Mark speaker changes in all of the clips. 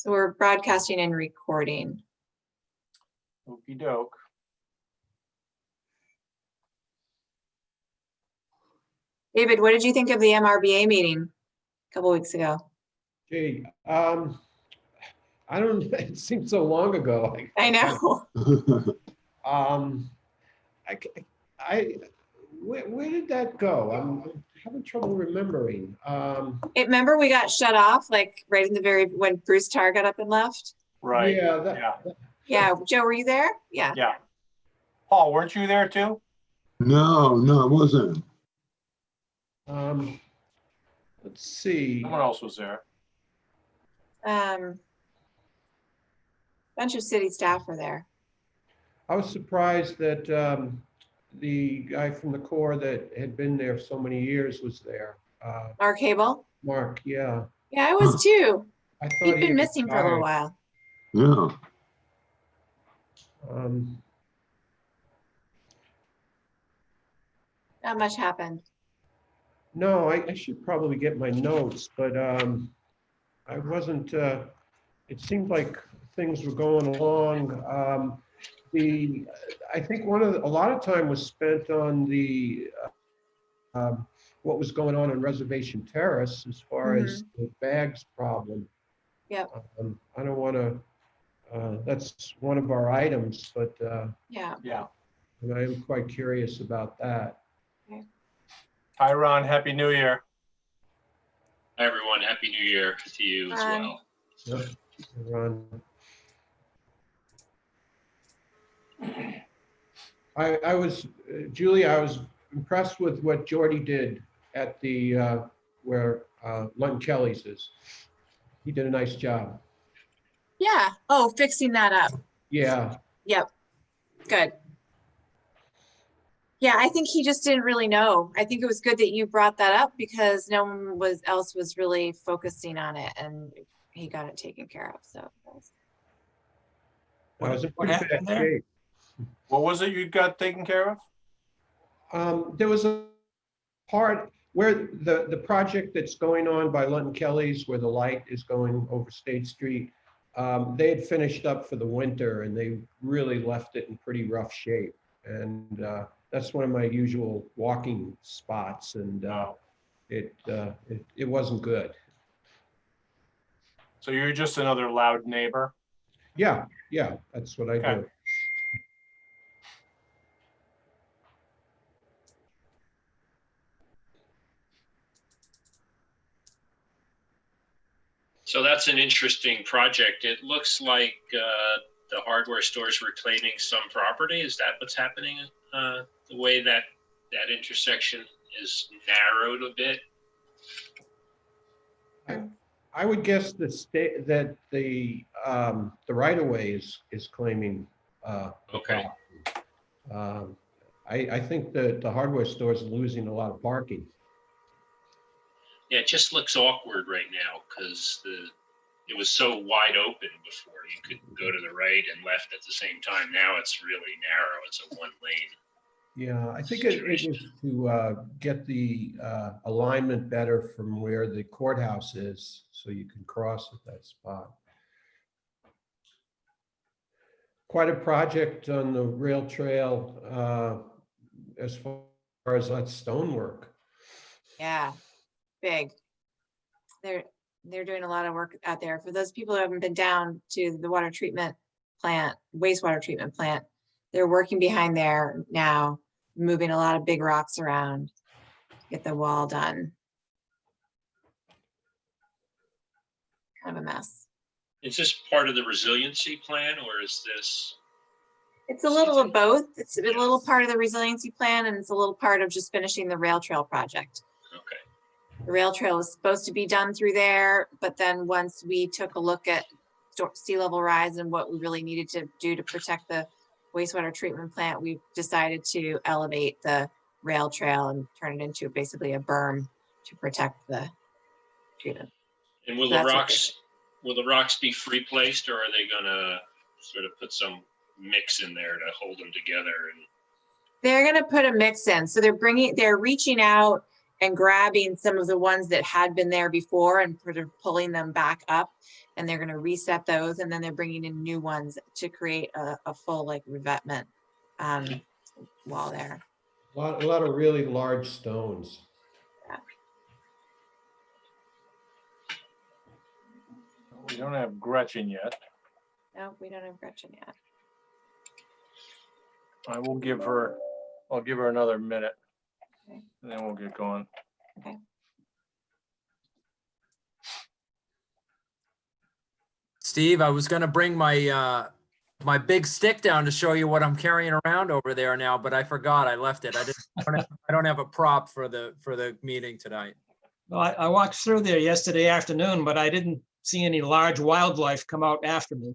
Speaker 1: So we're broadcasting and recording.
Speaker 2: Okey doke.
Speaker 1: David, what did you think of the MRBA meeting a couple weeks ago?
Speaker 3: Gee, I don't, it seems so long ago.
Speaker 1: I know.
Speaker 3: Where did that go? I'm having trouble remembering.
Speaker 1: Remember we got shut off like right in the when Bruce Tarr got up and left?
Speaker 2: Right.
Speaker 3: Yeah,
Speaker 1: Yeah, Joe, were you there? Yeah.
Speaker 2: Yeah. Paul, weren't you there too?
Speaker 4: No, it wasn't.
Speaker 3: let's see.
Speaker 2: Someone else was there.
Speaker 1: Bunch of city staff were there.
Speaker 3: I was surprised that the guy from the Corps that had been there so many years was there.
Speaker 1: Mark Hable?
Speaker 3: Mark, yeah.
Speaker 1: Yeah, I was too.
Speaker 3: I thought
Speaker 1: He'd been
Speaker 3: had
Speaker 1: missing for a little
Speaker 3: retired.
Speaker 1: while.
Speaker 4: Yeah.
Speaker 1: Not much happened.
Speaker 3: No, I should probably get my notes, but I wasn't, it seemed like things were going along. I think a lot of time was spent on the what was going on in Reservation Terrace as far as the bags problem.
Speaker 1: Yep.
Speaker 3: I don't want to, that's one of our items, but
Speaker 1: Yeah.
Speaker 3: and I am quite curious about that.
Speaker 2: Hi, Ron. Happy New Year.
Speaker 5: Hi, everyone. Happy New Year to you as well.
Speaker 3: Yep. Ron. I was, Julie, I was impressed with what Jordy did at the, where Lutton Kelly's is. He did a nice job.
Speaker 1: Yeah. Oh, fixing that up.
Speaker 3: Yeah.
Speaker 1: Yep. Good. Yeah, I think he just didn't really know. I think it was good that you brought that up because no one else was really focusing on it, and he got it taken care of. So
Speaker 3: I was in
Speaker 2: What
Speaker 3: pretty
Speaker 2: happened
Speaker 3: bad
Speaker 2: there?
Speaker 3: shape.
Speaker 2: What was it you got taken care of?
Speaker 3: There was a part where the project that's going on by Lutton Kelly's, where the light is going over State Street, they had finished up for the winter and they really left it in pretty rough shape. And that's one of my usual walking spots, and it wasn't good.
Speaker 2: So you're just another loud neighbor?
Speaker 3: Yeah, that's what I
Speaker 2: Okay.
Speaker 3: do.
Speaker 5: So that's an interesting project. It looks like the hardware stores reclaiming some property. Is that what's happening? The way that intersection is narrowed a bit?
Speaker 3: I would guess that the right of way is claiming.
Speaker 5: Okay.
Speaker 3: I think that the hardware stores are losing a lot of parking.
Speaker 5: Yeah, it just looks awkward right now because it was so wide open before. You could go to the right and left at the same time. Now it's really narrow. It's a one lane.
Speaker 3: Yeah, I think it was to get the alignment better from where the courthouse is, so you can cross at that spot. Quite a project on the rail trail as far as that stonework.
Speaker 1: yeah, big. They're doing a lot of work out there. For those people who haven't been down to the water treatment plant, wastewater treatment plant, they're working behind there now, moving a lot of big rocks around to get the wall done. Kind of a mess.
Speaker 5: Is this part of the resiliency plan or is this?
Speaker 1: It's a little of both. It's a little part of the resiliency plan and it's a little part of just finishing the rail trail project.
Speaker 5: Okay.
Speaker 1: The rail trail was supposed to be done through there, but then once we took a look at sea level rise and what we really needed to do to protect the wastewater treatment plant, we decided to elevate the rail trail and turn it into basically a berm to protect the treatment.
Speaker 5: And will
Speaker 1: That's
Speaker 5: the rocks be free placed or are they gonna sort of put some mix in there to hold them together? And
Speaker 1: They're going to put a mix in. So they're reaching out and grabbing some of the ones that had been there before and sort of pulling them back up. And they're gonna reset those, and then they're bringing in new ones to create a full like revetment wall there.
Speaker 3: A lot of really large stones.
Speaker 2: We don't have Gretchen yet.
Speaker 1: No, we don't have Gretchen yet.
Speaker 2: I'll give her another minute.
Speaker 1: Okay.
Speaker 2: And then we'll get going.
Speaker 1: Okay.
Speaker 6: Steve, I was gonna bring my my big stick down to show you what I'm carrying around over there now, but I forgot. I left it. I don't have a prop for the meeting tonight.
Speaker 7: Well, I walked through there yesterday afternoon, but I didn't see any large wildlife come out after me.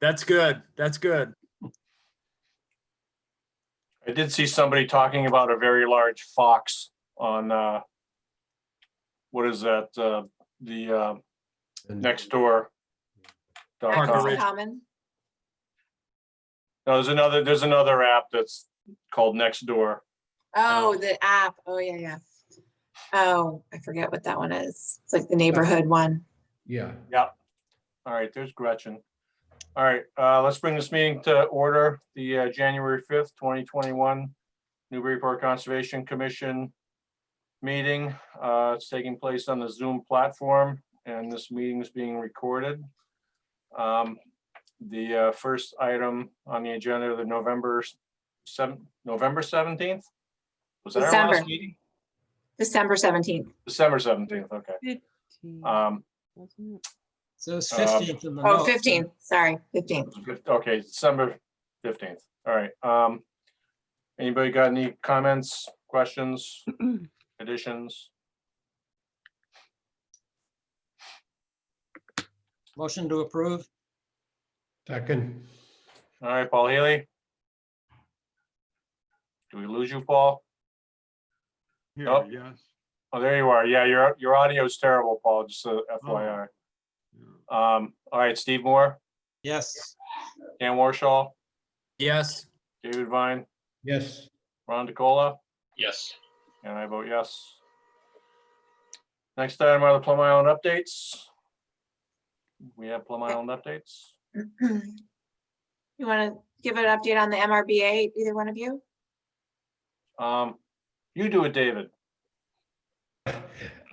Speaker 6: That's good. That's good.
Speaker 2: I did see somebody talking about a very large fox on, what is that? The
Speaker 3: And
Speaker 2: next door.
Speaker 6: Parker
Speaker 1: Access
Speaker 6: Ridge.
Speaker 1: Common.
Speaker 2: No, there's another app that's called Next Door.
Speaker 1: Oh, the app. Oh, yeah, yeah. Oh, I forget what that one is. It's like the neighborhood one.
Speaker 3: yeah,
Speaker 2: All right, there's Gretchen. All right, let's bring this meeting to order. The January 5th, 2021 Newburyport Conservation Commission meeting. It's taking place on the Zoom platform, and this meeting is being recorded. The first item on the agenda, the November 17th? Was that our last
Speaker 1: December.
Speaker 2: meeting?
Speaker 1: December 17th.
Speaker 2: December 17th, okay.
Speaker 7: So it's 15th in the
Speaker 1: Oh,
Speaker 7: note.
Speaker 1: 15th. Sorry, 15th.
Speaker 2: Okay, December 15th. All right. Anybody got any comments, questions, additions?
Speaker 7: Motion to approve.
Speaker 3: second.
Speaker 2: All right, Paul Haley. Do we lose you, Paul?
Speaker 4: Here,
Speaker 2: Oh.
Speaker 4: yes.
Speaker 2: Oh, there you are. Yeah, your audio is terrible, Paul, just so FYI.
Speaker 4: Yeah.
Speaker 2: All right, Steve Moore,
Speaker 7: Yes.
Speaker 2: Dan Warshaw,
Speaker 6: Yes.
Speaker 2: David Vine,
Speaker 3: Yes,
Speaker 2: Ron DeCola,
Speaker 5: Yes.
Speaker 2: and I vote yes. Next item are the Plum Island updates. We have Plum Island updates.
Speaker 1: You want to give an update on the MRBA, either one of you?
Speaker 2: You do it, David.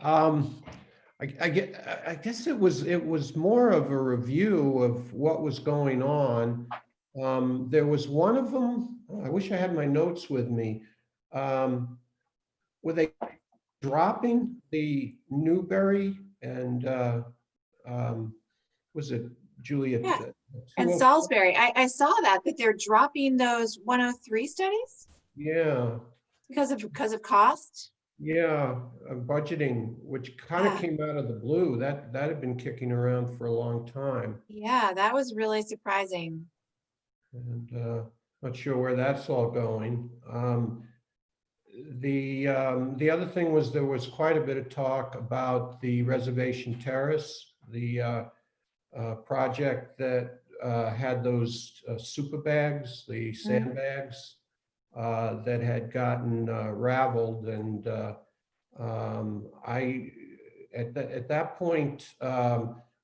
Speaker 3: I guess it was more of a review of what was going on. There was one of them, I wish I had my notes with me. Were they dropping the Newbury and was it Julia?
Speaker 1: Yeah. And Salisbury, I saw that they're dropping those 103 studies
Speaker 3: Yeah.
Speaker 1: because of cost.
Speaker 3: Yeah, budgeting, which kind of
Speaker 1: Yeah.
Speaker 3: came out of the blue. That had been kicking around for a long time.
Speaker 1: Yeah, that was really surprising.
Speaker 3: And not sure where that's all going. The other thing was there was quite a bit of talk about the Reservation Terrace, the project that had those super bags, the sandbags that had gotten raveled, and at that point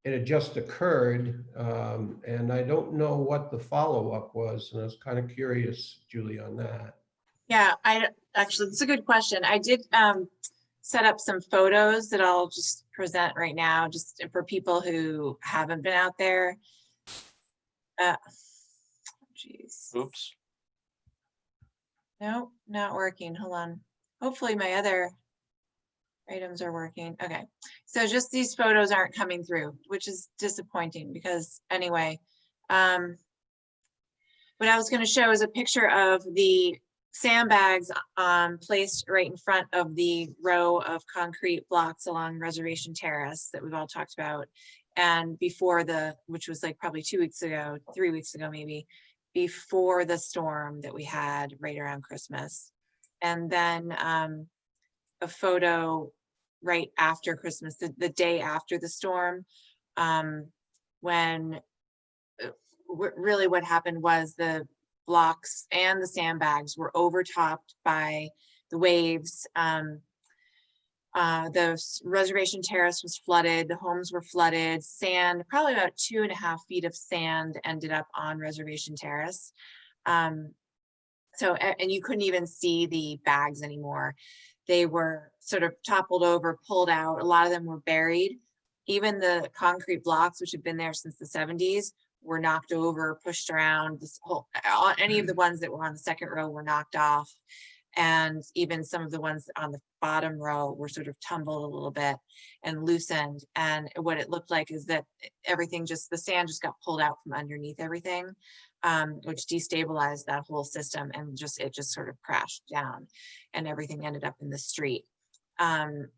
Speaker 3: it had just occurred, and I don't know what the follow-up was, and I was kind of curious, Julie, on that.
Speaker 1: Yeah, actually, it's a good question. I did set up some photos that I'll just present right now, just for people who haven't been out there. Geez.
Speaker 2: Oops.
Speaker 1: No, not working. Hold on. Hopefully my other items are working. Okay. So just these photos aren't coming through, which is disappointing because anyway, what I was going to show is a picture of the sandbags placed right in front of the row of concrete blocks along Reservation Terrace that we've all talked about. And before which was like probably 2 weeks ago, 3 weeks ago, maybe, before the storm that we had right around Christmas. And then a photo right after Christmas, the day after the storm, when really what happened was the blocks and the sandbags were overtopped by the waves. Reservation Terrace was flooded, the homes were flooded, sand, probably about 2.5 feet of sand ended up on Reservation Terrace. And you couldn't even see the bags anymore. They were sort of toppled over, pulled out. A lot of them were buried. Even the concrete blocks, which have been there since the 70s, were knocked over, pushed around. Any of the ones that were on the second row were knocked off. And even some of the ones on the bottom row were sort of tumbled a little bit and loosened. And what it looked like is that the sand just got pulled out from underneath everything, which destabilized that whole system, and it just sort of crashed down, and everything ended up in the street.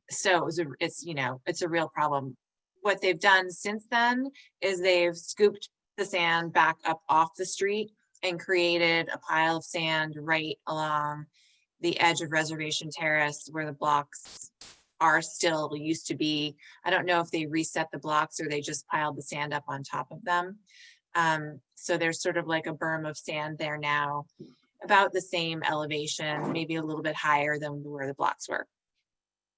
Speaker 1: So it's a real problem. What they've done since then is they've scooped the sand back up off the street and created a pile of sand right along the edge of Reservation Terrace where the blocks used to be. I don't know if they reset the blocks or they just piled the sand up on top of them. So there's sort of like a berm of sand there now, about the same elevation, maybe a little bit higher than where the blocks were.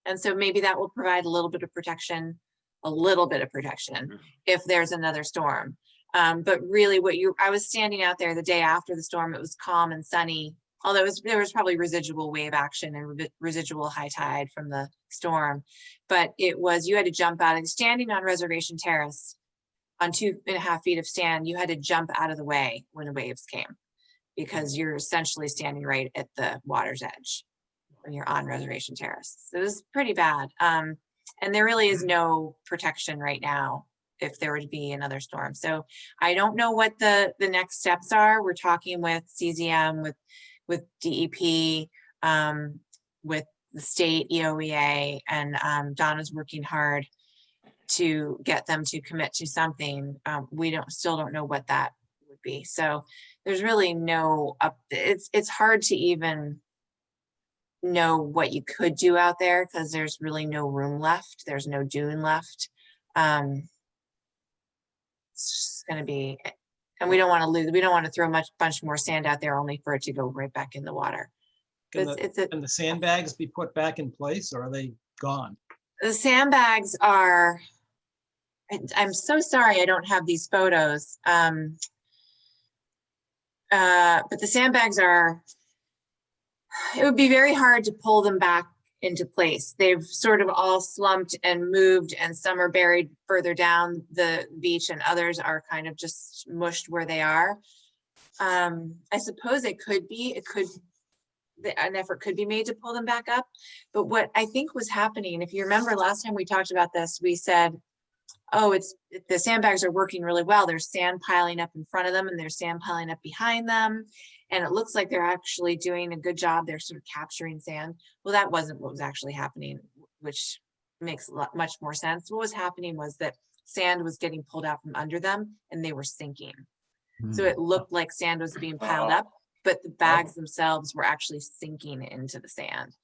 Speaker 1: And so maybe that will provide a little bit of protection if there's another storm. But really I was standing out there the day after the storm. It was calm and sunny, although there was probably residual wave action and residual high tide from the storm. But you had to jump out, and standing on Reservation Terrace on 2.5 feet of sand, you had to jump out of the way when the waves came, because you're essentially standing right at the water's edge when you're on Reservation Terrace. So it was pretty bad. And there really is no protection right now if there would be another storm. So I don't know what the next steps are. We're talking with CZM, with DEP, with the state EOEA, and Donna's working hard to get them to commit to something. We still don't know what that would be. So there's really it's hard to even know what you could do out there, because there's really no room left. There's no dune left. It's just going to be, and we don't want to throw bunch more sand out there only for it to go right back in the water.
Speaker 7: Can the sandbags be put back in place, or are they gone?
Speaker 1: The sandbags are, I'm so sorry I don't have these photos. But the sandbags it would be very hard to pull them back into place. They've sort of all slumped and moved, and some are buried further down the beach, and others are kind of just mushed where they are. I suppose an effort could be made to pull them back up. But what I think was happening, if you remember last time we talked about this, we said, oh, the sandbags are working really well. There's sand piling up in front of them, and there's sand piling up behind them. And it looks like they're actually doing a good job. They're sort of capturing sand. Well, that wasn't what was actually happening, which makes much more sense. What was happening was that sand was getting pulled out from under them, and they were sinking. So it looked like sand was being piled up, but the bags themselves were actually sinking into the sand.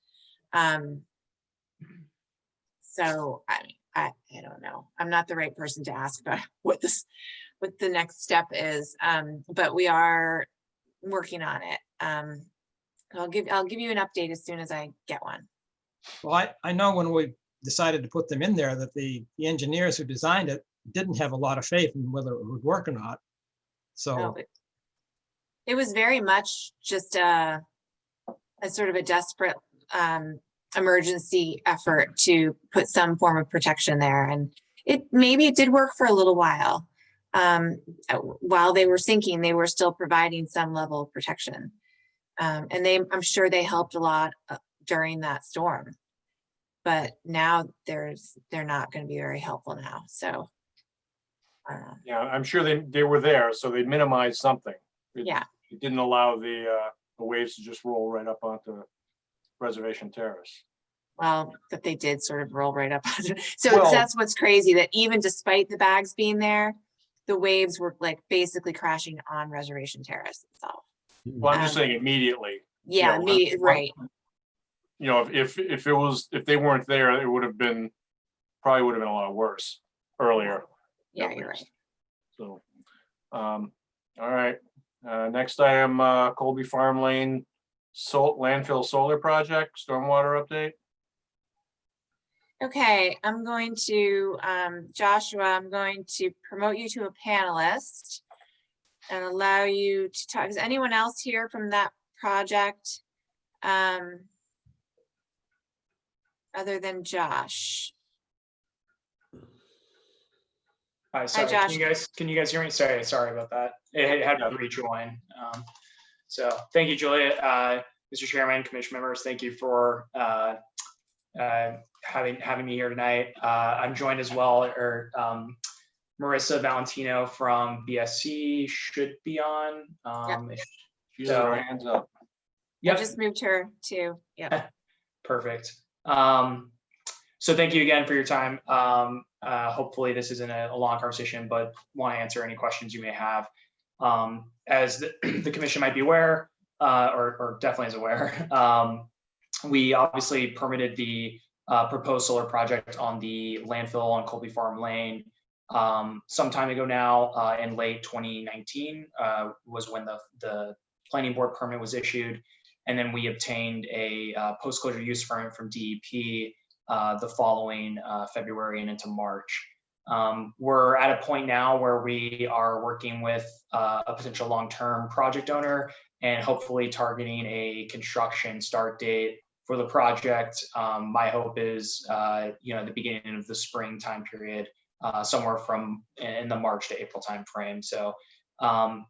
Speaker 1: So I don't know. I'm not the right person to ask about what the next step is, but we are working on it. I'll give you an update as soon as I get one.
Speaker 7: Well, I know when we decided to put them in there that the engineers who designed it didn't have a lot of faith in whether it would work or not. So
Speaker 1: it was very much just a sort of a desperate emergency effort to put some form of protection there, and maybe it did work for a little while. While they were sinking, they were still providing some level of protection, and I'm sure they helped a lot during that storm. But now they're not going to be very helpful now. So
Speaker 2: yeah, I'm sure they were there, so they minimized something.
Speaker 1: Yeah,
Speaker 2: it didn't allow the waves to just roll right up onto Reservation Terrace.
Speaker 1: Well, but they did sort of roll right up. So that's what's crazy, that even despite the bags being there, the waves were like basically crashing on Reservation Terrace itself.
Speaker 2: Well, I'm just saying immediately.
Speaker 1: Yeah, immediately, right.
Speaker 2: You know, if they weren't there, it probably would have been a lot worse earlier.
Speaker 1: Yeah, you're right.
Speaker 2: So, all right. Next item, Colby Farm Lane landfill solar project, stormwater update.
Speaker 1: Okay, I'm going to, Joshua, I'm going to promote you to a panelist and allow you to talk. Is anyone else here from that project? Other than Josh?
Speaker 8: Hi, sorry,
Speaker 1: Josh.
Speaker 8: can you guys hear me? Sorry about that. It had to rejoin. So thank you, Julia, Mr. Chairman, Commission members, thank you for having me here tonight. I'm joined as well, Marissa Valentino from BSC should be on.
Speaker 2: She has her hands up.
Speaker 1: I
Speaker 8: Yep.
Speaker 1: just moved her to, yeah.
Speaker 8: Perfect. So thank you again for your time. Hopefully this isn't a long conversation, but want to answer any questions you may have. As the commission might be aware, or definitely is aware, we obviously permitted the proposed solar project on the landfill on Colby Farm Lane some time ago now. In late 2019 was when the planning board permit was issued. And then we obtained a post-closure use permit from DEP the following February and into March. We're at a point now where we are working with a potential long-term project owner and hopefully targeting a construction start date for the project. My hope is, the beginning of the spring time period, somewhere from in the March to April timeframe. So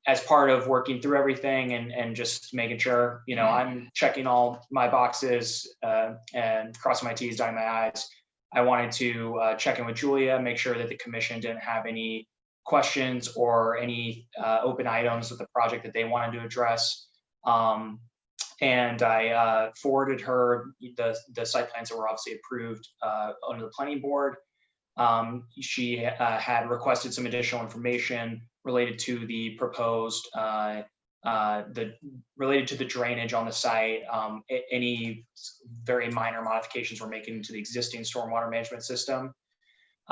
Speaker 8: as part of working through everything and just making sure, I'm checking all my boxes and crossing my T's, dotting my I's, I wanted to check in with Julia, make sure that the commission didn't have any questions or any open items with the project that they wanted to address. And I forwarded her the site plans that were obviously approved under the planning board. She had requested some additional information related to the proposed, related to the drainage on the site, any very minor modifications we're making to the existing stormwater management system.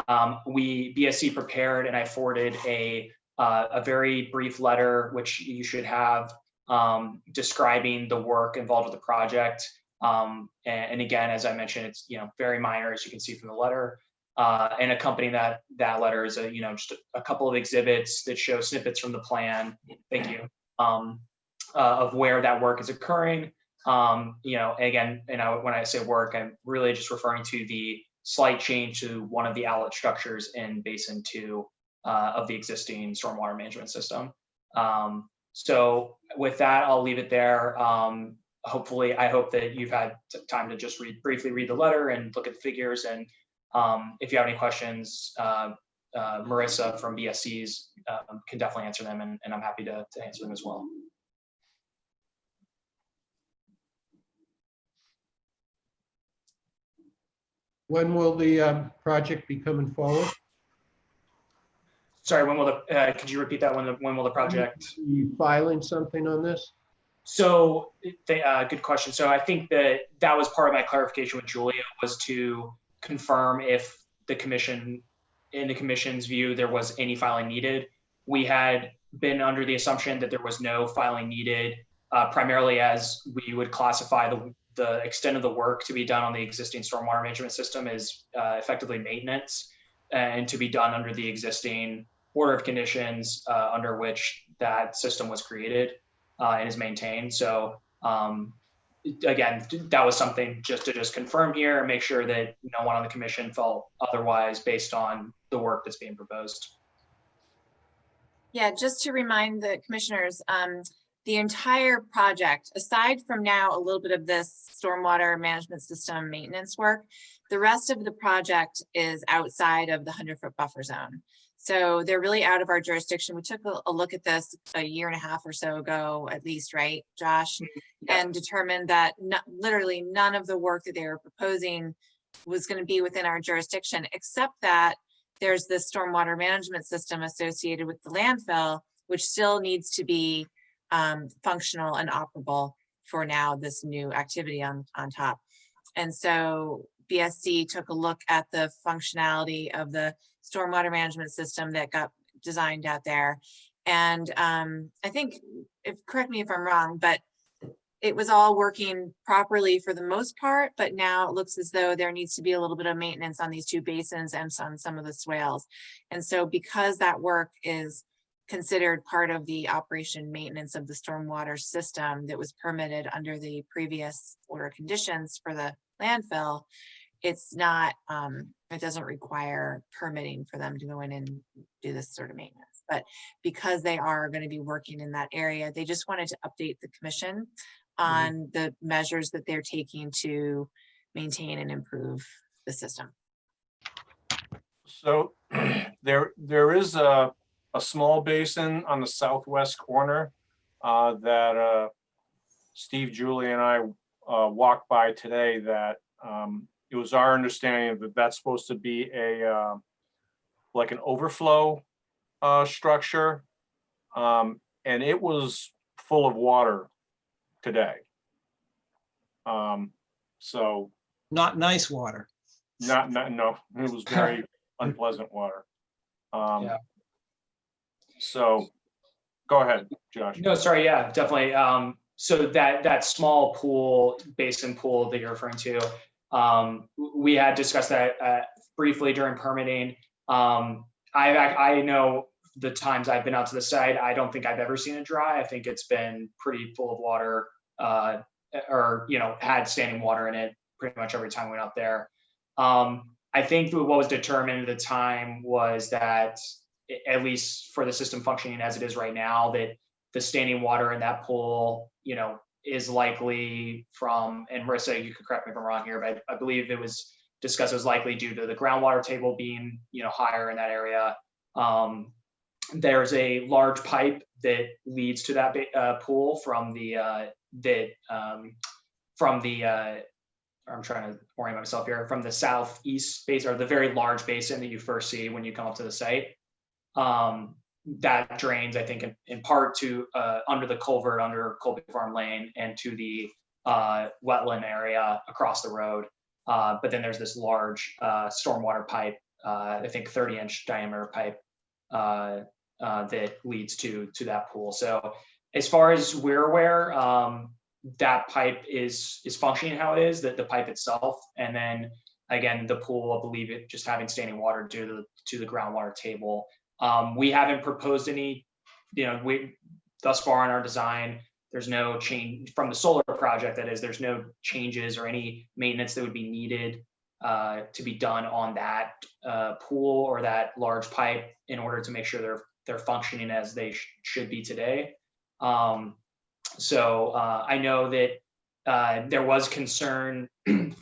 Speaker 8: BSC prepared and I forwarded a very brief letter, which you should have, describing the work involved with the project. And again, as I mentioned, it's very minor, as you can see from the letter. And accompanying that letter is just a couple of exhibits that show snippets from the plan. Thank you. Of where that work is occurring. Again, when I say work, I'm really just referring to the slight change to one of the outlet structures in Basin 2 of the existing stormwater management system. So with that, I'll leave it there. Hopefully, I hope that you've had time to just briefly read the letter and look at the figures. And if you have any questions, Marissa from BSC's can definitely answer them, and I'm happy to answer them as well.
Speaker 3: When will the project be coming forward?
Speaker 8: Sorry, when will could you repeat that? When will the project?
Speaker 3: Are you filing something on this?
Speaker 8: So, good question. So I think that was part of my clarification with Julia, was to confirm if the commission, in the commission's view, there was any filing needed. We had been under the assumption that there was no filing needed, primarily as we would classify the extent of the work to be done on the existing stormwater management system as effectively maintenance, and to be done under the existing order of conditions under which that system was created and is maintained. So again, that was something just to confirm here and make sure that no one on the commission felt otherwise based on the work that's being proposed.
Speaker 1: Yeah, just to remind the commissioners, the entire project, aside from now a little bit of this stormwater management system maintenance work, the rest of the project is outside of the 100-foot buffer zone. So they're really out of our jurisdiction. We took a look at this a year and a half or so ago, at least, right, Josh? Yeah. And determined that literally none of the work that they were proposing was going to be within our jurisdiction, except that there's this stormwater management system associated with the landfill, which still needs to be functional and operable for now, this new activity on top. And so BSC took a look at the functionality of the stormwater management system that got designed out there. And I think, correct me if I'm wrong, but it was all working properly for the most part, but now it looks as though there needs to be a little bit of maintenance on these two basins and on some of the swales. And so because that work is considered part of the operation maintenance of the stormwater system that was permitted under the previous order of conditions for the landfill, it's not, it doesn't require permitting for them to go in and do this sort of maintenance. But because they are going to be working in that area, they just wanted to update the commission on the measures that they're taking to maintain and improve the system.
Speaker 2: So there is a small basin on the southwest corner that Steve, Julie, and I walked by today that it was our understanding that that's supposed to be a like an overflow structure. And it was full of water today. So
Speaker 7: Not nice water.
Speaker 2: no, it was very unpleasant water.
Speaker 8: Yeah.
Speaker 2: So go ahead, Josh.
Speaker 8: No, sorry, yeah, definitely. So that small pool, basin pool that you're referring to, we had discussed that briefly during permitting. I know the times I've been out to the site, I don't think I've ever seen it dry. I think it's been pretty full of water, or had standing water in it pretty much every time we went out there. I think what was determined at the time was that, at least for the system functioning as it is right now, that the standing water in that pool, is likely from, and Marissa, you could correct me if I'm wrong here, but I believe it was discussed it was likely due to the groundwater table being, higher in that area. There's a large pipe that leads to that pool from I'm trying to orient myself here, from the southeast basin, or the very large basin that you first see when you come up to the site. That drains, I think, in part to under the culvert under Colby Farm Lane and to the wetland area across the road. But then there's this large stormwater pipe, I think 30-inch diameter pipe that leads to that pool. So as far as we're aware, that pipe is functioning how it is, that the pipe itself, and then again the pool, I believe it just having standing water due to the groundwater table. We haven't proposed any, thus far in our design, there's no change from the solar project. That is, there's no changes or any maintenance that would be needed to be done on that pool or that large pipe in order to make sure they're functioning as they should be today. So I know that there was concern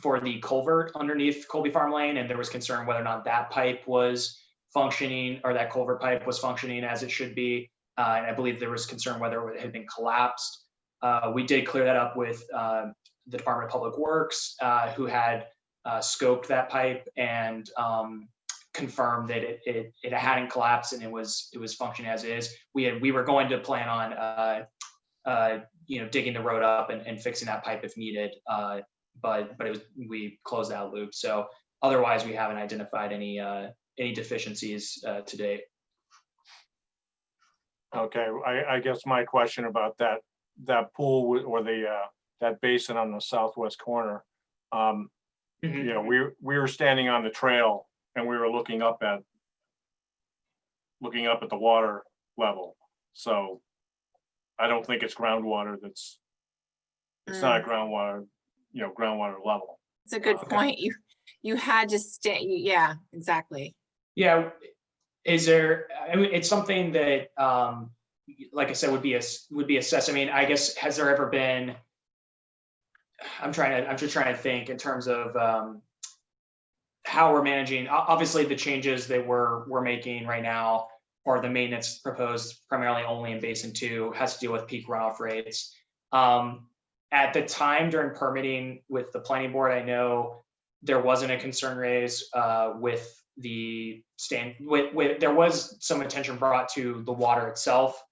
Speaker 8: for the culvert underneath Colby Farm Lane, and there was concern whether or not that pipe was functioning, or that culvert pipe was functioning as it should be. And I believe there was concern whether it had been collapsed. We did clear that up with the Department of Public Works, who had scoped that pipe and confirmed that it hadn't collapsed and it was functioning as it is. We were going to plan on digging the road up and fixing that pipe if needed, but we closed that loop. So otherwise, we haven't identified any deficiencies to date.
Speaker 2: Okay, I guess my question about that pool or that basin on the southwest corner, we were standing on the trail and we were looking up at the water level. So I don't think it's groundwater. It's not a groundwater level.
Speaker 1: It's a good point. You had to stay. Yeah, exactly.
Speaker 8: Yeah. Is there, it's something that, like I said, would be assessed. I mean, I guess, has there ever been, I'm just trying to think in terms of how we're managing, obviously the changes that we're making right now, or the maintenance proposed primarily only in Basin 2, has to deal with peak runoff rates. At the time during permitting with the planning board, I know there wasn't a concern raised with the there was some attention brought to the water itself.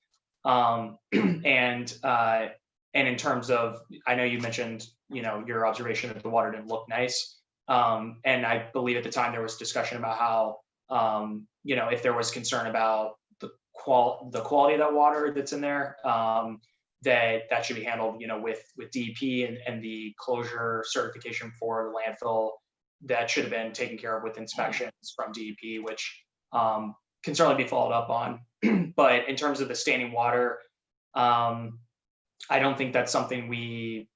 Speaker 8: And in terms of, I know you mentioned, your observation that the water didn't look nice. And I believe at the time there was discussion about how, if there was concern about the quality of that water that's in there, that should be handled, with DEP and the closure certification for the landfill. That should have been taken care of with inspections from DEP, which can certainly be followed up on. But in terms of the standing water, I don't think that's something I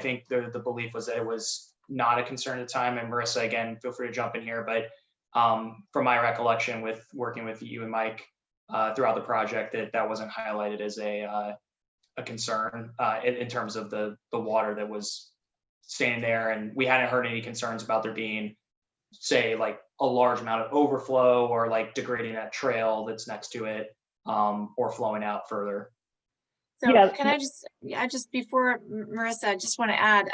Speaker 8: think the belief was that it was not a concern at the time. And Marissa, again, feel free to jump in here. But from my recollection with working with you and Mike throughout the project, that wasn't highlighted as a concern in terms of the water that was staying there. And we hadn't heard any concerns about there being, say, like a large amount of overflow or like degrading that trail that's next to it, or flowing out further.
Speaker 1: So
Speaker 9: Yeah.
Speaker 1: can I just before Marissa, I just want to add,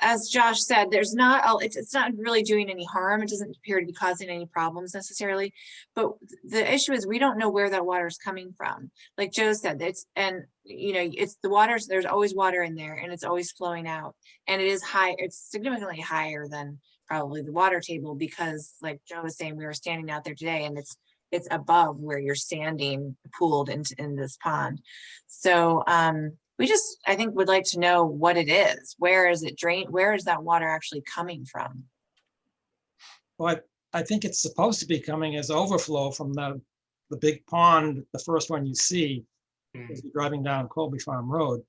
Speaker 1: as Josh said, it's not really doing any harm. It doesn't appear to be causing any problems necessarily. But the issue is we don't know where that water is coming from. Like Joe said, it's the water, there's always water in there and it's always flowing out. And it is high, it's significantly higher than probably the water table, because like Joe was saying, we were standing out there today and it's above where you're standing pooled in this pond. So I think would like to know what it is. Where is it drained? Where is that water actually coming from?
Speaker 7: Well, I think it's supposed to be coming as overflow from the big pond, the first one you see as you're driving down Colby Farm Road.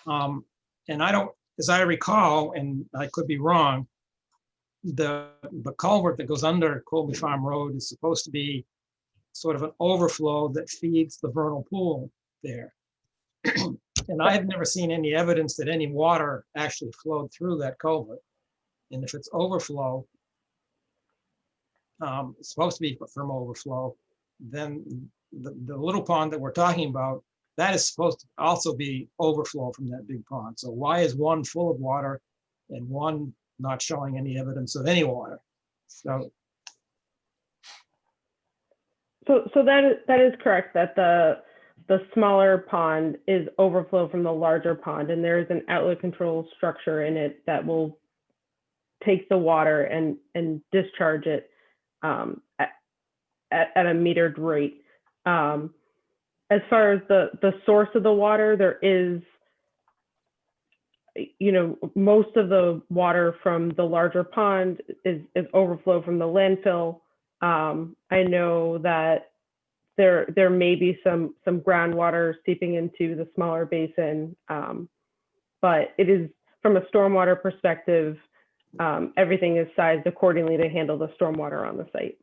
Speaker 7: And as I recall, and I could be wrong, the culvert that goes under Colby Farm Road is supposed to be sort of an overflow that feeds the vernal pool there. And I have never seen any evidence that any water actually flowed through that culvert. And if it's overflow, it's supposed to be from overflow, then the little pond that we're talking about, that is supposed to also be overflow from that big pond. So why is one full of water and one not showing any evidence of any water? So
Speaker 9: that is correct, that the smaller pond is overflow from the larger pond, and there is an outlet control structure in it that will take the water and discharge it at a metered rate. As far as the source of the water, there is, most of the water from the larger pond is overflow from the landfill. I know that there may be some groundwater seeping into the smaller basin, but it is, from a stormwater perspective, everything is sized accordingly to handle the stormwater on the site.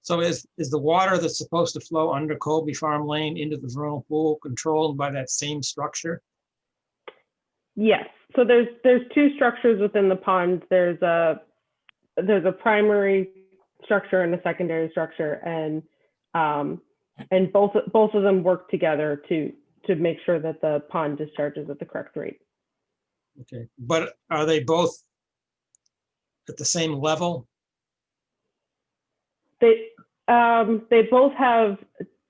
Speaker 7: So is the water that's supposed to flow under Colby Farm Lane into the vernal pool controlled by that same structure?
Speaker 9: Yes. So there's two structures within the pond. There's a primary structure and a secondary structure, and both of them work together to make sure that the pond discharges at the correct rate.
Speaker 7: Okay, but are they both at the same level?
Speaker 9: They both have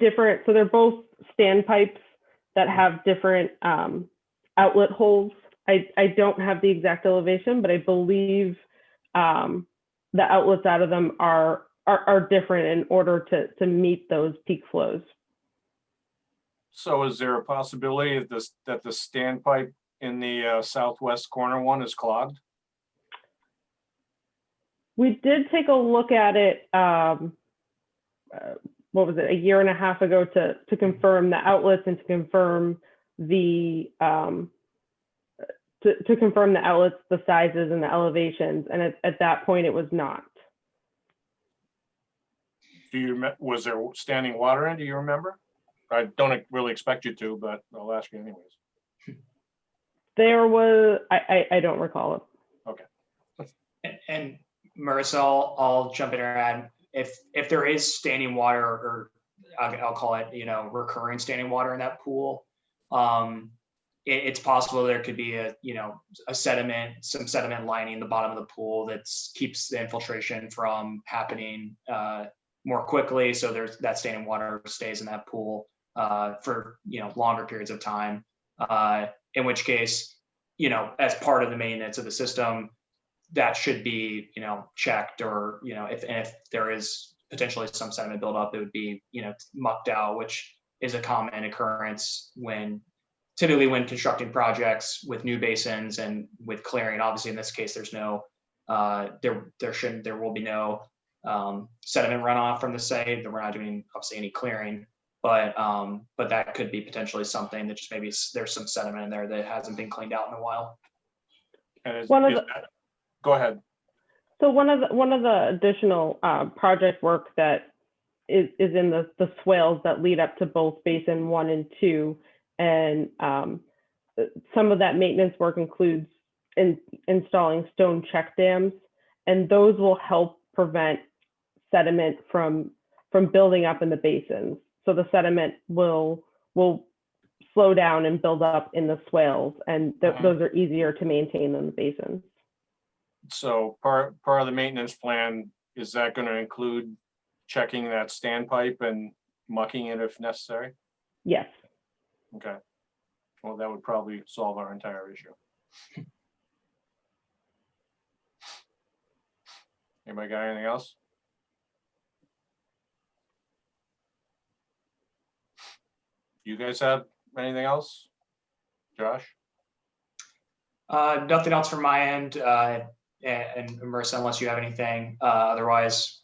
Speaker 9: different, so they're both standpipes that have different outlet holes. I don't have the exact elevation, but I believe the outlets out of them are different in order to meet those peak flows.
Speaker 2: So is there a possibility that the standpipe in the southwest corner one is clogged?
Speaker 9: We did take a look at it, what was it, a year and a half ago to confirm the outlets and to confirm the outlets, the sizes and the elevations. And at that point, it was not.
Speaker 2: Was there standing water in? Do you remember? I don't really expect you to, but I'll ask you anyways.
Speaker 9: There was, I don't recall it.
Speaker 2: Okay.
Speaker 8: And Marissa, I'll jump in and add, if there is standing water, or I'll call it, recurring standing water in that pool, it's possible there could be some sediment lining the bottom of the pool that keeps the infiltration from happening more quickly. So that standing water stays in that pool for longer periods of time. In which case, as part of the maintenance of the system, that should be checked, or if there is potentially some sediment buildup, it would be, mucked out, which is a common occurrence typically when constructing projects with new basins and with clearing. Obviously, in this case, there's no, there will be no sediment runoff from the site. We're not doing obviously any clearing, but that could be potentially something that just maybe there's some sediment in there that hasn't been cleaned out in a while.
Speaker 2: And
Speaker 9: One
Speaker 2: go ahead.
Speaker 9: So one of the additional project work that is in the swales that lead up to both basin 1 and 2, and some of that maintenance work includes installing stone check dams, and those will help prevent sediment from building up in the basins. So the sediment will slow down and build up in the swales, and those are easier to maintain than the basins.
Speaker 2: So part of the maintenance plan, is that going to include checking that standpipe and mucking it if necessary?
Speaker 9: Yes.
Speaker 2: Okay. Well, that would probably solve our entire issue. Anybody got anything else? You guys have anything else? Josh?
Speaker 8: Nothing else from my end. And Marissa, unless you have anything, otherwise,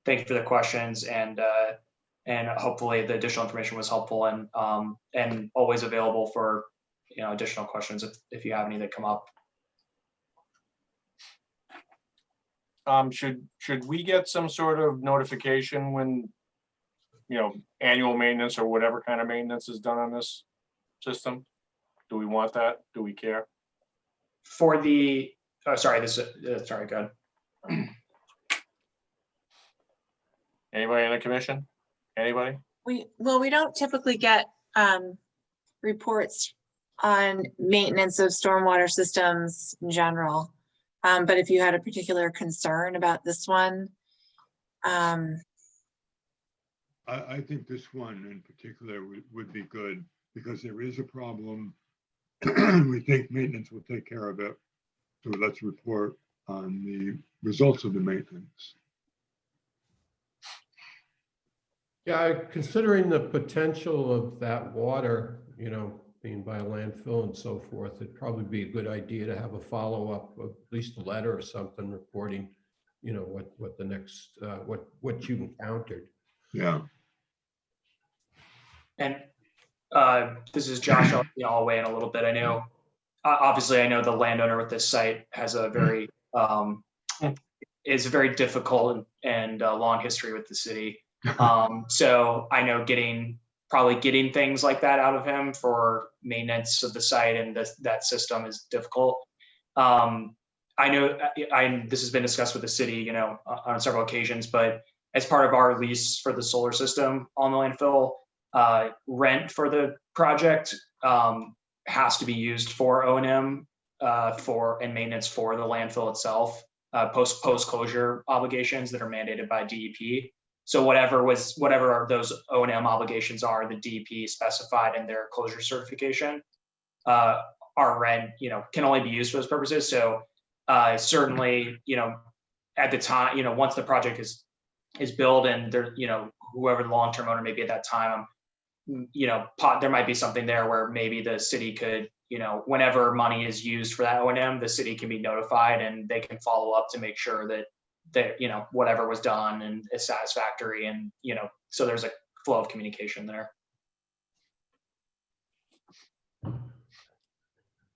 Speaker 8: thank you for the questions, and hopefully the additional information was helpful, and always available for additional questions if you have any that come up.
Speaker 2: Should we get some sort of notification when annual maintenance or whatever kind of maintenance is done on this system? Do we want that? Do we care?
Speaker 8: For the sorry, sorry, go ahead.
Speaker 2: Anybody in the commission? Anybody?
Speaker 1: We don't typically get reports on maintenance of stormwater systems in general. But if you had a particular concern about this one,
Speaker 4: I think this one in particular would be good, because there is a problem. We think maintenance will take care of it. So let's report on the results of the maintenance.
Speaker 3: Yeah, considering the potential of that water, being by a landfill and so forth, it'd probably be a good idea to have a follow-up, at least a letter or something reporting, what the next, what you encountered.
Speaker 4: Yeah.
Speaker 8: And this is Josh. I'll weigh in a little bit. I know, obviously, I know the landowner with this site has a very is a very difficult and long history with the city. So I know probably getting things like that out of him for maintenance of the site and that system is difficult. I know this has been discussed with the city, on several occasions, but as part of our lease for the solar system on the landfill, rent for the project has to be used for O&M and maintenance for the landfill itself, post closure obligations that are mandated by DEP. So whatever those O&M obligations are, the DEP specified in their closure certification, our rent, can only be used for those purposes. So certainly, at the time, once the project is built and there, whoever the long-term owner may be at that time, there might be something there where maybe the city could, whenever money is used for that O&M, the city can be notified and they can follow up to make sure that whatever was done and is satisfactory, and so there's a flow of communication there.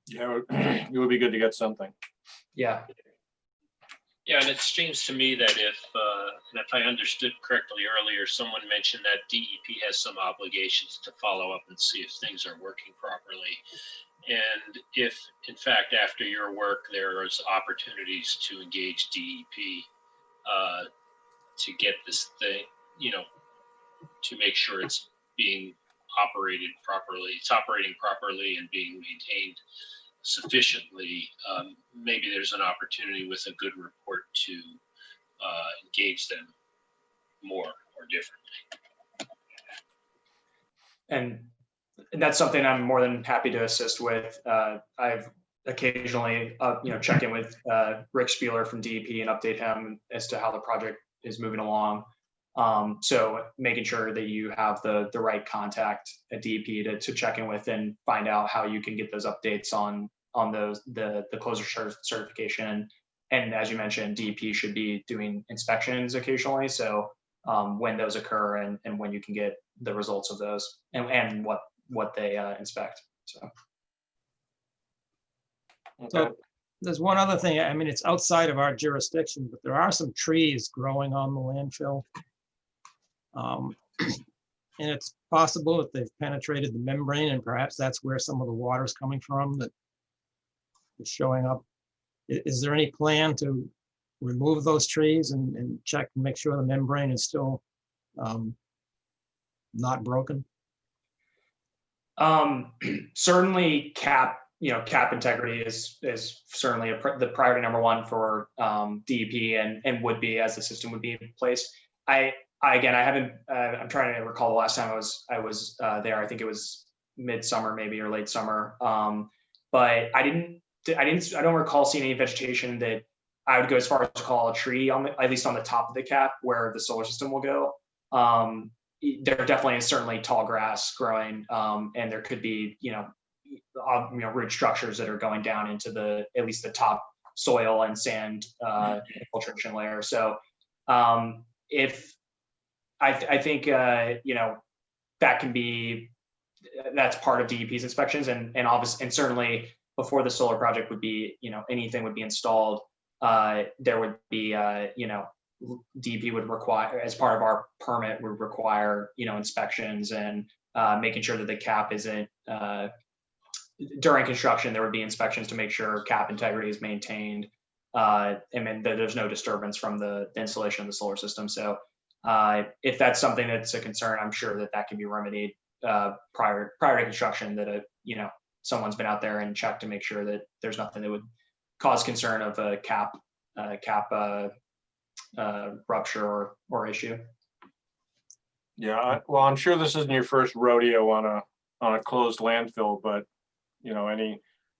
Speaker 2: Yeah, it would be good to get something.
Speaker 8: Yeah.
Speaker 5: Yeah, and it seems to me that if I understood correctly earlier, someone mentioned that DEP has some obligations to follow up and see if things are working properly. And if, in fact, after your work, there is opportunities to engage DEP to get this thing, to make sure it's being operated properly, it's operating properly and being maintained sufficiently, maybe there's an opportunity with a good report to engage them more or differently.
Speaker 8: And that's something I'm more than happy to assist with. I've occasionally, check in with Rick Spieler from DEP and update him as to how the project is moving along. So making sure that you have the right contact at DEP to check in with and find out how you can get those updates on those the closure certification. And as you mentioned, DEP should be doing inspections occasionally. So when those occur and when you can get the results of those and what they inspect. So.
Speaker 2: Okay.
Speaker 7: So there's one other thing. I mean, it's outside of our jurisdiction, but there are some trees growing on the landfill. And it's possible that they've penetrated the membrane and perhaps that's where some of the water is coming from that is showing up. Is there any plan to remove those trees and check and make sure the membrane is still not broken?
Speaker 8: Certainly cap integrity is certainly the priority number one for DEP and would be as the system would be in place. Again, I haven't. I'm trying to recall the last time I was there. I think it was midsummer, maybe, or late summer. But I don't recall seeing any vegetation that I would go as far as to call a tree at least on the top of the cap where the solar system will go. There definitely is certainly tall grass growing, and there could be root structures that are going down into at least the top soil and sand infiltration layer. So if I think that can be, that's part of DEP's inspections and obviously, and certainly before the solar project would be, anything would be installed, there would be, DEP would require, as part of our permit, would require, inspections and making sure that the cap isn't, during construction, there would be inspections to make sure cap integrity is maintained, and that there's no disturbance from the installation of the solar system. So if that's something that's a concern, I'm sure that can be remedied prior to construction, that someone's been out there and checked to make sure that there's nothing that would cause concern of a cap rupture or issue.
Speaker 2: Yeah, well, I'm sure this isn't your first rodeo on a closed landfill, but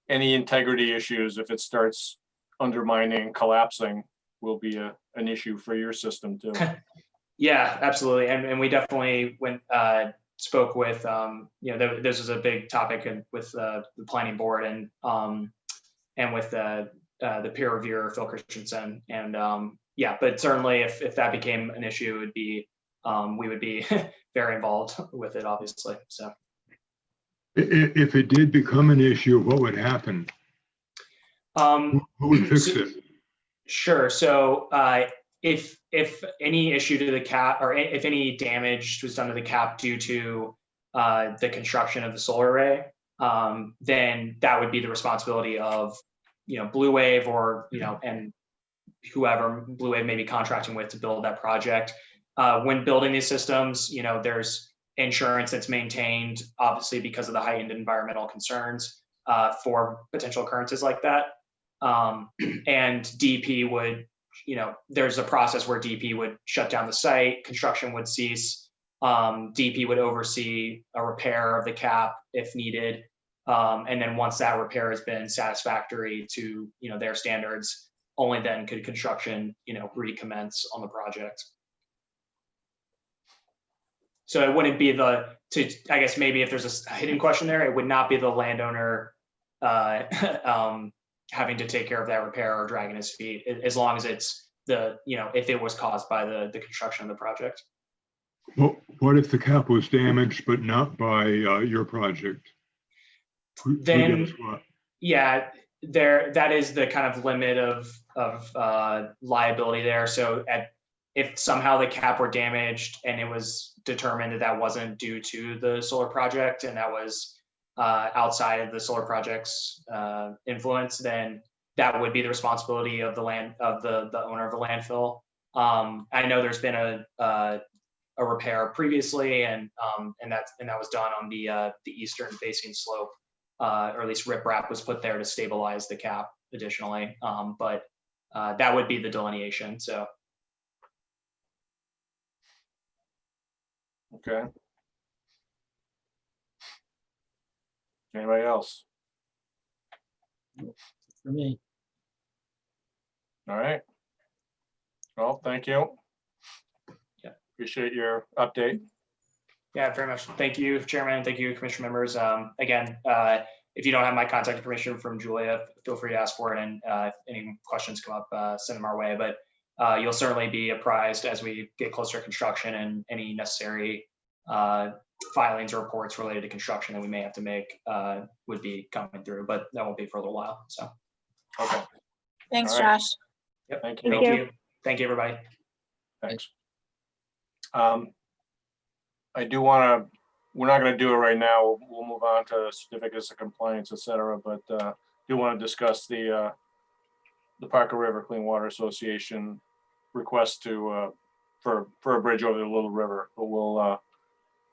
Speaker 2: any integrity issues, if it starts undermining and collapsing, will be an issue for your system too.
Speaker 8: Yeah, absolutely. And we definitely spoke with, this was a big topic with the planning board and with the peer reviewer, Phil Christensen. And but certainly if that became an issue, it would be, we would be very involved with it, obviously. So.
Speaker 4: If it did become an issue, what would happen? Who would fix it?
Speaker 8: Sure. So if any issue to the cap, or if any damage was done to the cap due to the construction of the solar array, then that would be the responsibility of Blue Wave or and whoever Blue Wave may be contracting with to build that project. When building these systems, there's insurance that's maintained, obviously because of the heightened environmental concerns for potential occurrences like that. And DEP would, there's a process where DEP would shut down the site, construction would cease, DEP would oversee a repair of the cap if needed. And then once that repair has been satisfactory to, their standards, only then could construction, recommence on the project. So it wouldn't be I guess maybe if there's a hidden question there, it would not be the landowner having to take care of that repair or dragging his feet, as long as it's if it was caused by the construction of the project.
Speaker 4: Well, what if the cap was damaged, but not by your project?
Speaker 8: Then, yeah, that is the kind of limit of liability there. So if somehow the cap were damaged and it was determined that wasn't due to the solar project and that was outside of the solar project's influence, then that would be the responsibility of the owner of the landfill. I know there's been a repair previously, and that was done on the eastern facing slope, or at least riprap was put there to stabilize the cap additionally. But that would be the delineation. So.
Speaker 2: Okay. Anybody else?
Speaker 7: For me.
Speaker 2: All right. Well, thank you.
Speaker 8: Yeah.
Speaker 2: Appreciate your update.
Speaker 8: Yeah, very much. Thank you, Chairman. Thank you, Commissioner members. Again, if you don't have my contact information from Julia, feel free to ask for it. And if any questions come up, send them our way. But you'll certainly be apprised as we get closer to construction and any necessary filings or reports related to construction that we may have to make would be coming through. But that won't be for a little while. So,
Speaker 2: Okay,
Speaker 1: Thanks,
Speaker 2: All right.
Speaker 1: Josh.
Speaker 8: yep.
Speaker 2: thank
Speaker 9: Thank
Speaker 2: you.
Speaker 8: Thank
Speaker 9: you.
Speaker 8: you. Thank you, everybody.
Speaker 2: Thanks. I do want to, we're not going to do it right now. We'll move on to certificates of compliance, et cetera, but do want to discuss the Parker River Clean Water Association request to, for a bridge over the Little River, but we'll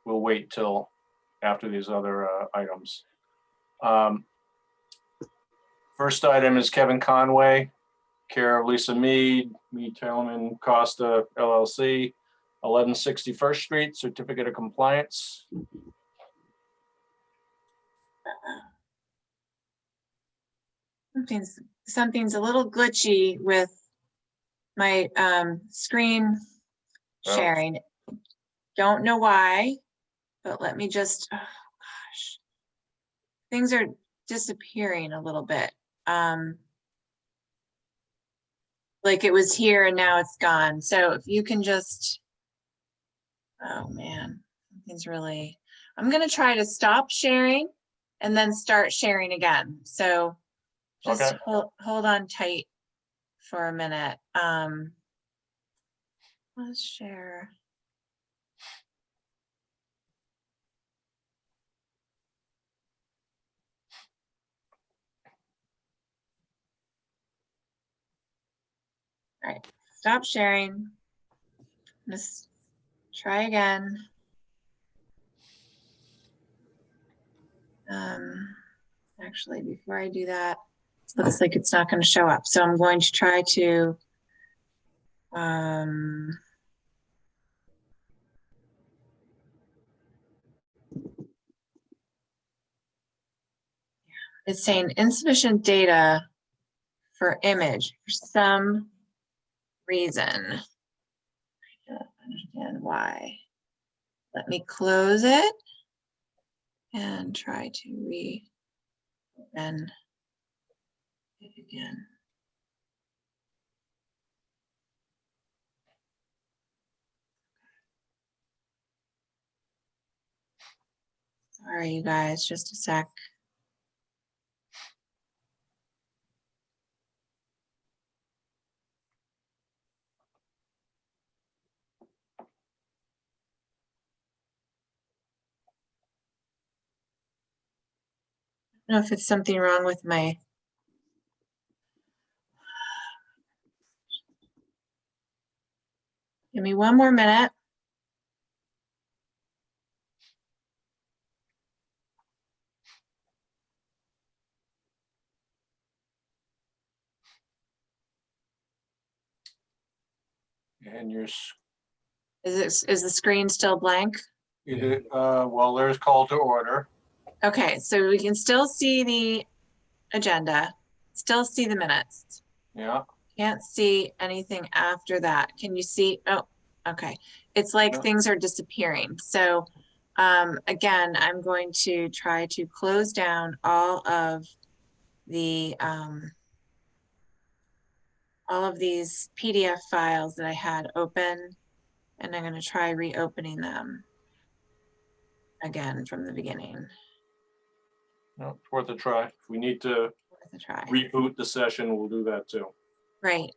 Speaker 2: wait till after these other items. First item is Kevin Conway, care of Lisa Mead, Telman Costa LLC, 1161st Street, certificate of compliance.
Speaker 1: Something's a little glitchy with my screen
Speaker 2: Oh.
Speaker 1: sharing. Don't know why, but let me just, oh gosh. Things are disappearing a little bit. Like it was here and now it's gone. So if you can just, oh man, something's really, I'm gonna try to stop sharing and then start sharing again. So just
Speaker 2: Okay.
Speaker 1: hold on tight for a minute. Let's share. All right, stop sharing. Let's try again. Actually, before I do that, it looks like it's not going to show up. So I'm going to try to it's saying insufficient data for image for some reason. I don't understand why. Let me close it and try to reopen it again. Sorry, you guys, just a sec. I don't know if it's something wrong with my. Give me one more minute.
Speaker 2: And you're
Speaker 1: Is the screen still blank?
Speaker 2: either, well, there's call to order.
Speaker 1: Okay, so we can still see the agenda, still see the minutes.
Speaker 2: Yeah,
Speaker 1: Can't see anything after that. Can you see? Oh, okay. It's like
Speaker 2: No.
Speaker 1: things are disappearing. So again, I'm going to try to close down all of the all of these PDF files that I had open, and I'm going to try reopening them again from the beginning.
Speaker 2: no, it's worth a try. If we need to
Speaker 1: Worth a try.
Speaker 2: reboot the session, we'll do that too.
Speaker 1: Right.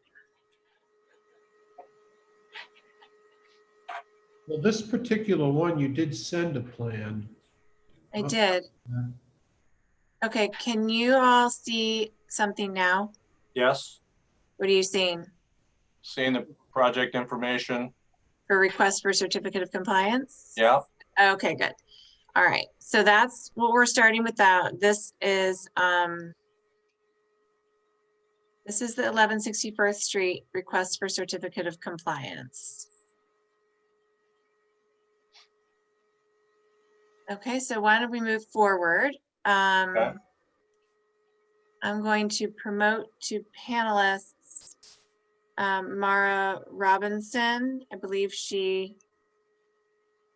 Speaker 3: Well, this particular one, you did send a plan.
Speaker 1: I
Speaker 3: Oh.
Speaker 1: did.
Speaker 3: Yeah.
Speaker 1: Okay, can you all see something now?
Speaker 2: Yes,
Speaker 1: What are you seeing?
Speaker 2: seeing the project information.
Speaker 1: For request for certificate of compliance?
Speaker 2: Yeah,
Speaker 1: Okay, good. All right, so that's what we're starting with that. This is the 1161st Street request for certificate of compliance. Okay, so why don't we move forward?
Speaker 2: Okay.
Speaker 1: I'm going to promote to panelists Mara Robinson. I believe she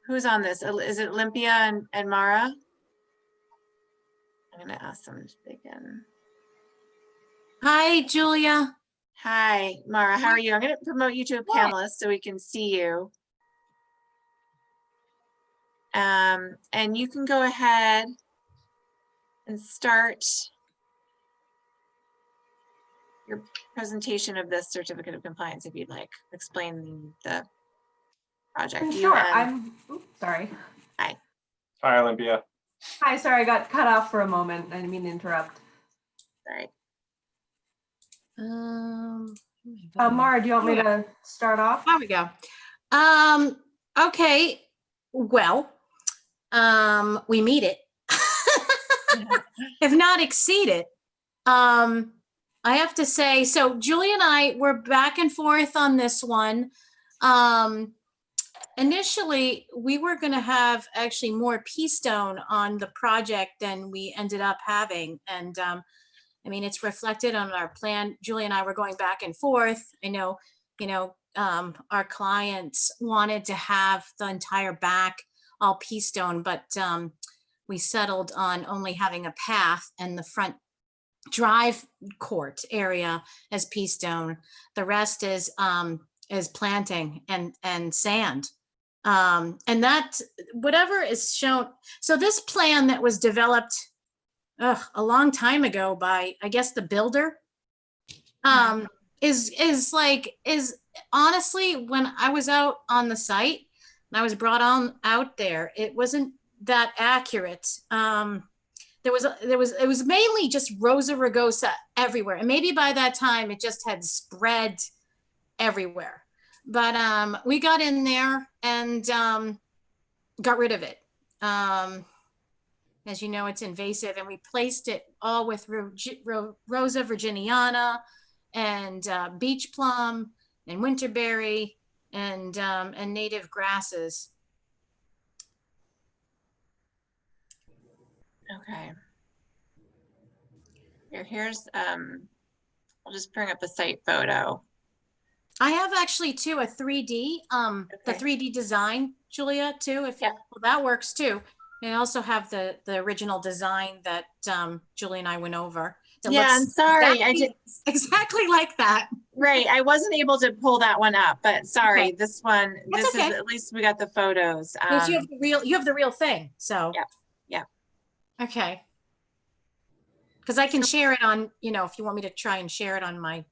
Speaker 1: who's on this? Is it Olympia and Mara? I'm gonna ask them to begin.
Speaker 10: Hi, Julia.
Speaker 1: Hi, Mara, how are you? I'm gonna promote you to a panelist so we can see you. And you can go ahead and start your presentation of this certificate of compliance if you'd like. Explain the project.
Speaker 11: Sure. Oops, sorry.
Speaker 2: Hi, Olympia.
Speaker 11: Hi, sorry, I got cut off for a moment. I didn't mean to interrupt.
Speaker 1: Right.
Speaker 11: Mara, do you want me to start off?
Speaker 10: There we go. Okay. Well, we meet it, if not exceed it. I have to say, so Julie and I were back and forth on this one. Initially, we were going to have actually more pea stone on the project than we ended up having. And I mean, it's reflected on our plan. Julie and I were going back and forth. I know, our clients wanted to have the entire back all pea stone, but we settled on only having a path and the front drive court area as pea stone. The rest is planting and sand. And that whatever is shown. So this plan that was developed a long time ago by, I guess, the builder, is honestly, when I was out on the site and I was brought on out there, it wasn't that accurate. It was mainly just Rosa rugosa everywhere. And maybe by that time it just had spread everywhere. But we got in there and got rid of it. As you know, it's invasive, and we placed it all with Rosa virginiana and beach plum and winterberry and native grasses.
Speaker 1: Okay. Here's I'll just bring up the site photo.
Speaker 10: I have actually too a 3D, the 3D design, Julia, too. Well, that works too. And I also have the original design that Julie and I went over.
Speaker 1: Yeah, I'm sorry. I did
Speaker 10: exactly like that.
Speaker 1: Right. I wasn't able to pull that one up, but sorry,
Speaker 10: Okay.
Speaker 1: this one,
Speaker 10: That's
Speaker 1: this is, at least we got the photos.
Speaker 10: Because you have the real thing. So
Speaker 1: yeah.
Speaker 10: Okay. Because I can share it on, if you want me to try and share it on my.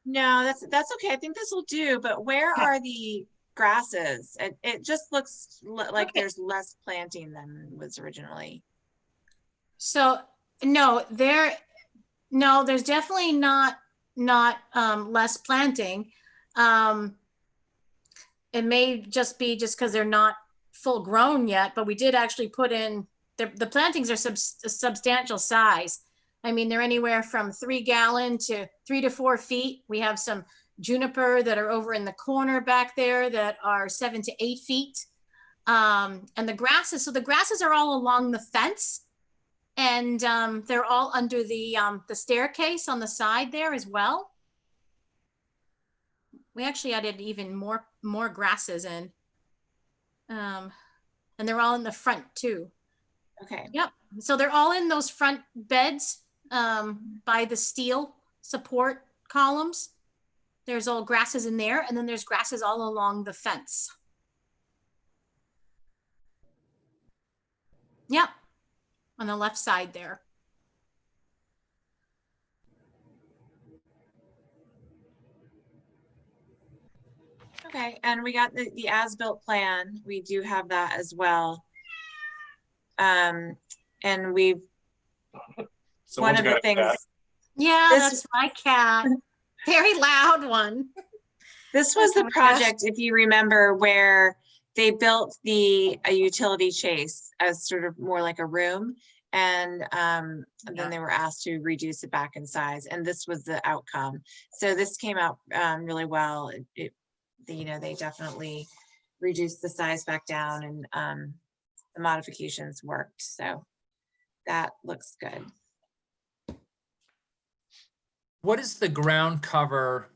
Speaker 1: No, that's okay. I think this will do, but where are the grasses? It just looks like there's less planting than was originally.
Speaker 10: So there's definitely not less planting. It may just be because they're not full grown yet, but we did actually put in the plantings are substantial size. I mean, they're anywhere from 3 gallon to 3 to 4 feet. We have some juniper that are over in the corner back there that are 7 to 8 feet. And the grasses are all along the fence, and they're all under the staircase on the side there as well. We actually added even more grasses in, and they're all in the front too.
Speaker 1: Okay.
Speaker 10: Yep. So they're all in those front beds by the steel support columns. There's all grasses in there, and then there's grasses all along the fence. Yep. On the left side there.
Speaker 1: Okay, and we got the as-built plan. We do have that as well. And we've, one of the things.
Speaker 10: Yeah, that's my cat. Very loud one.
Speaker 1: This was the project, if you remember, where they built a utility chase as sort of more like a room. And then they were asked to reduce it back in size. And this was the outcome. So this came out really well. They definitely reduced the size back down, and the modifications worked. So that looks good.
Speaker 6: What is the ground cover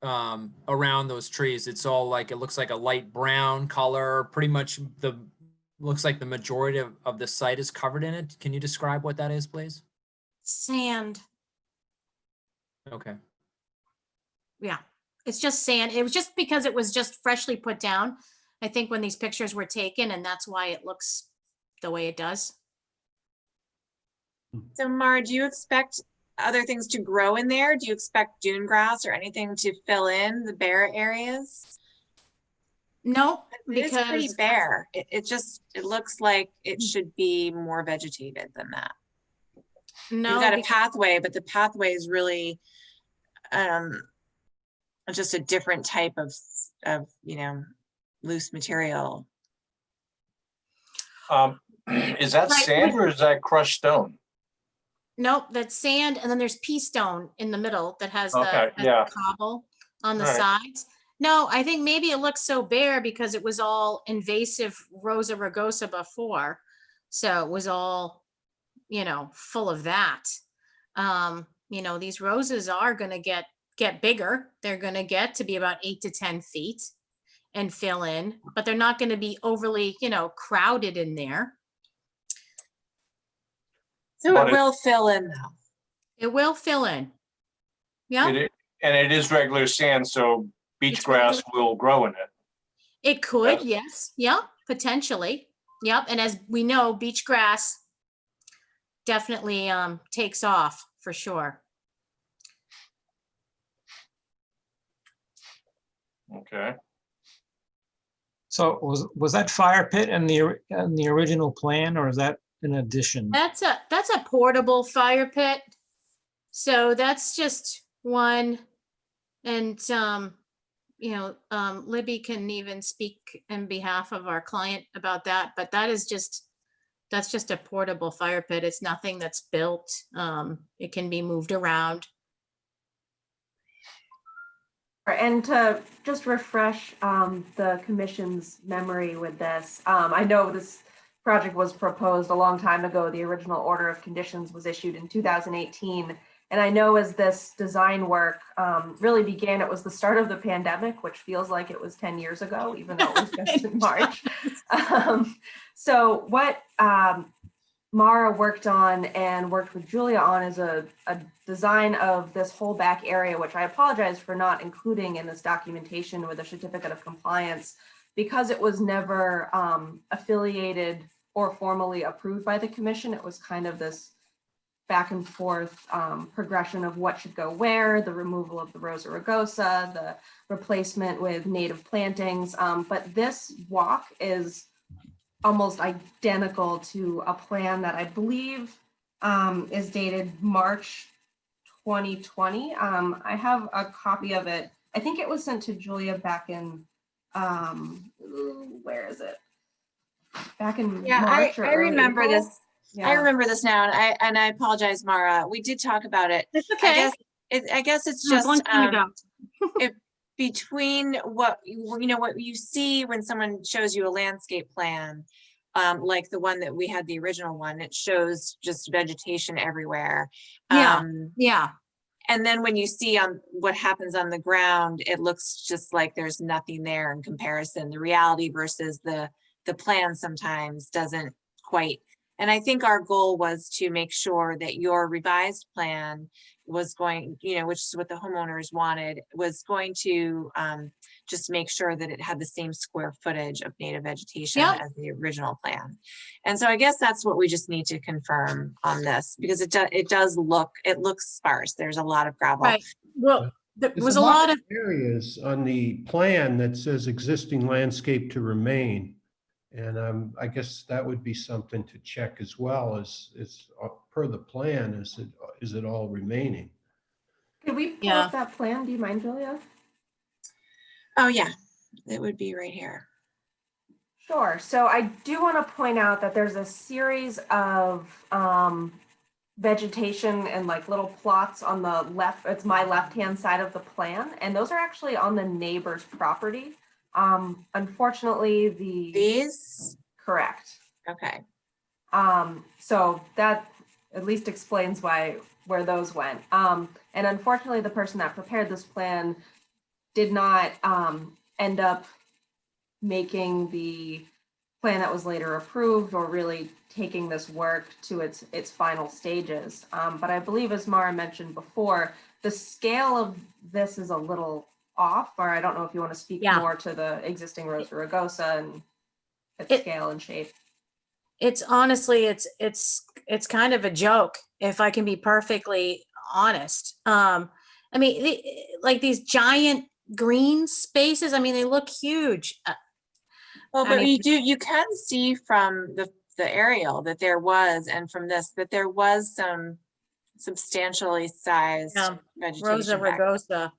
Speaker 6: around those trees. It's all like, it looks like a light brown color, pretty much looks like the majority of the site is covered in it. Can you describe what that is, please?
Speaker 10: Sand.
Speaker 6: Okay.
Speaker 10: Yeah, it's just sand. It was just because it was just freshly put down, I think, when these pictures were taken, and that's why it looks the way it does.
Speaker 1: So Mara, do you expect other things to grow in there? Do you expect dune grass or anything to fill in the bare areas?
Speaker 10: No,
Speaker 1: It is pretty
Speaker 10: because
Speaker 1: bare. It looks like it should be more vegetated than that. You've
Speaker 10: no,
Speaker 1: got a
Speaker 10: because
Speaker 1: pathway, but the pathway is really just a different type of loose material.
Speaker 2: Is that
Speaker 10: Right,
Speaker 2: sand or is that crushed stone?
Speaker 10: nope, that's sand, and then there's pea stone in the middle that has
Speaker 2: Okay,
Speaker 10: the
Speaker 2: yeah.
Speaker 10: cobble on the
Speaker 2: All right.
Speaker 10: sides. No, I think maybe it looks so bare because it was all invasive Rosa rugosa before. So it was all, full of that. These roses are gonna get bigger. They're gonna get to be about 8 to 10 feet and fill in, but they're not gonna be overly, crowded in there.
Speaker 1: So
Speaker 2: But
Speaker 1: it will fill in though.
Speaker 10: It will fill in. Yeah,
Speaker 2: And it is regular sand, so beach
Speaker 10: It's
Speaker 2: grass will grow in it.
Speaker 10: it could,
Speaker 2: Yes.
Speaker 10: yes, yeah, potentially. Yep, and as we know, beach grass definitely takes off for sure.
Speaker 2: Okay.
Speaker 7: So was that fire pit in the original plan, or is that an addition?
Speaker 10: That's a portable fire pit. So that's just one. And Libby can even speak in behalf of our client about that, but that's just a portable fire pit. It's nothing that's built. It can be moved around.
Speaker 11: And to just refresh the commission's memory with this, I know this project was proposed a long time ago. The original order of conditions was issued in 2018. And I know as this design work really began, it was the start of the pandemic, which feels like it was 10 years ago, even though it was just in March. So what Mara worked on and worked with Julia on is a design of this whole back area, which I apologize for not including in this documentation with a certificate of compliance, because it was never affiliated or formally approved by the commission. It was kind of this back and forth progression of what should go where, the removal of the Rosa rugosa, the replacement with native plantings. But this walk is almost identical to a plan that I believe is dated March 2020. I have a copy of it. I think it was sent to Julia back in, where is it? Back in March or
Speaker 1: I remember
Speaker 11: April.
Speaker 1: this.
Speaker 11: Yeah.
Speaker 1: I remember this now, and I apologize, Mara. We did talk about it.
Speaker 10: It's okay.
Speaker 1: I guess it's
Speaker 10: It was
Speaker 1: just
Speaker 10: a long time ago.
Speaker 1: between what you see when someone shows you a landscape plan, like the one that we had, the original one, it shows just vegetation everywhere.
Speaker 10: Yeah. Yeah.
Speaker 1: And then when you see on what happens on the ground, it looks just like there's nothing there in comparison. The reality versus the plan sometimes doesn't quite. And I think our goal was to make sure that your revised plan was going, which is what the homeowners wanted, was going to just make sure that it had the same square footage of native vegetation
Speaker 10: Yep.
Speaker 1: as the original plan. And so I guess that's what we just need to confirm on this, because it looks sparse. There's a lot of gravel.
Speaker 10: Right. Well, there
Speaker 3: There's
Speaker 10: was a lot of,
Speaker 3: areas on the plan that says existing landscape to remain. And I guess that would be something to check as well as per the plan, is it all remaining?
Speaker 11: Could we pull
Speaker 10: Yeah.
Speaker 11: up that plan? Do you mind, Julia?
Speaker 1: Oh yeah, it would be right here.
Speaker 11: Sure. So I do want to point out that there's a series of vegetation and like little plots on the left. It's my left-hand side of the plan, and those are actually on the neighbor's property. Unfortunately,
Speaker 1: These?
Speaker 11: correct.
Speaker 1: Okay.
Speaker 11: So that at least explains where those went. And unfortunately, the person that prepared this plan did not end up making the plan that was later approved or really taking this work to its final stages. But I believe, as Mara mentioned before, the scale of this is a little off, or I don't know if you want to speak
Speaker 10: Yeah.
Speaker 11: more to the existing Rosa rugosa and its
Speaker 10: It-
Speaker 11: scale and shape.
Speaker 10: It's honestly, it's kind of a joke, if I can be perfectly honest. I mean, like these giant green spaces, I mean, they look huge.
Speaker 1: Well,
Speaker 10: I
Speaker 1: but
Speaker 10: mean-
Speaker 1: you can see from the aerial that there was, and from this, that there was some substantially sized
Speaker 10: Yeah,
Speaker 1: vegetation
Speaker 10: Rosa
Speaker 1: back.
Speaker 10: rugosa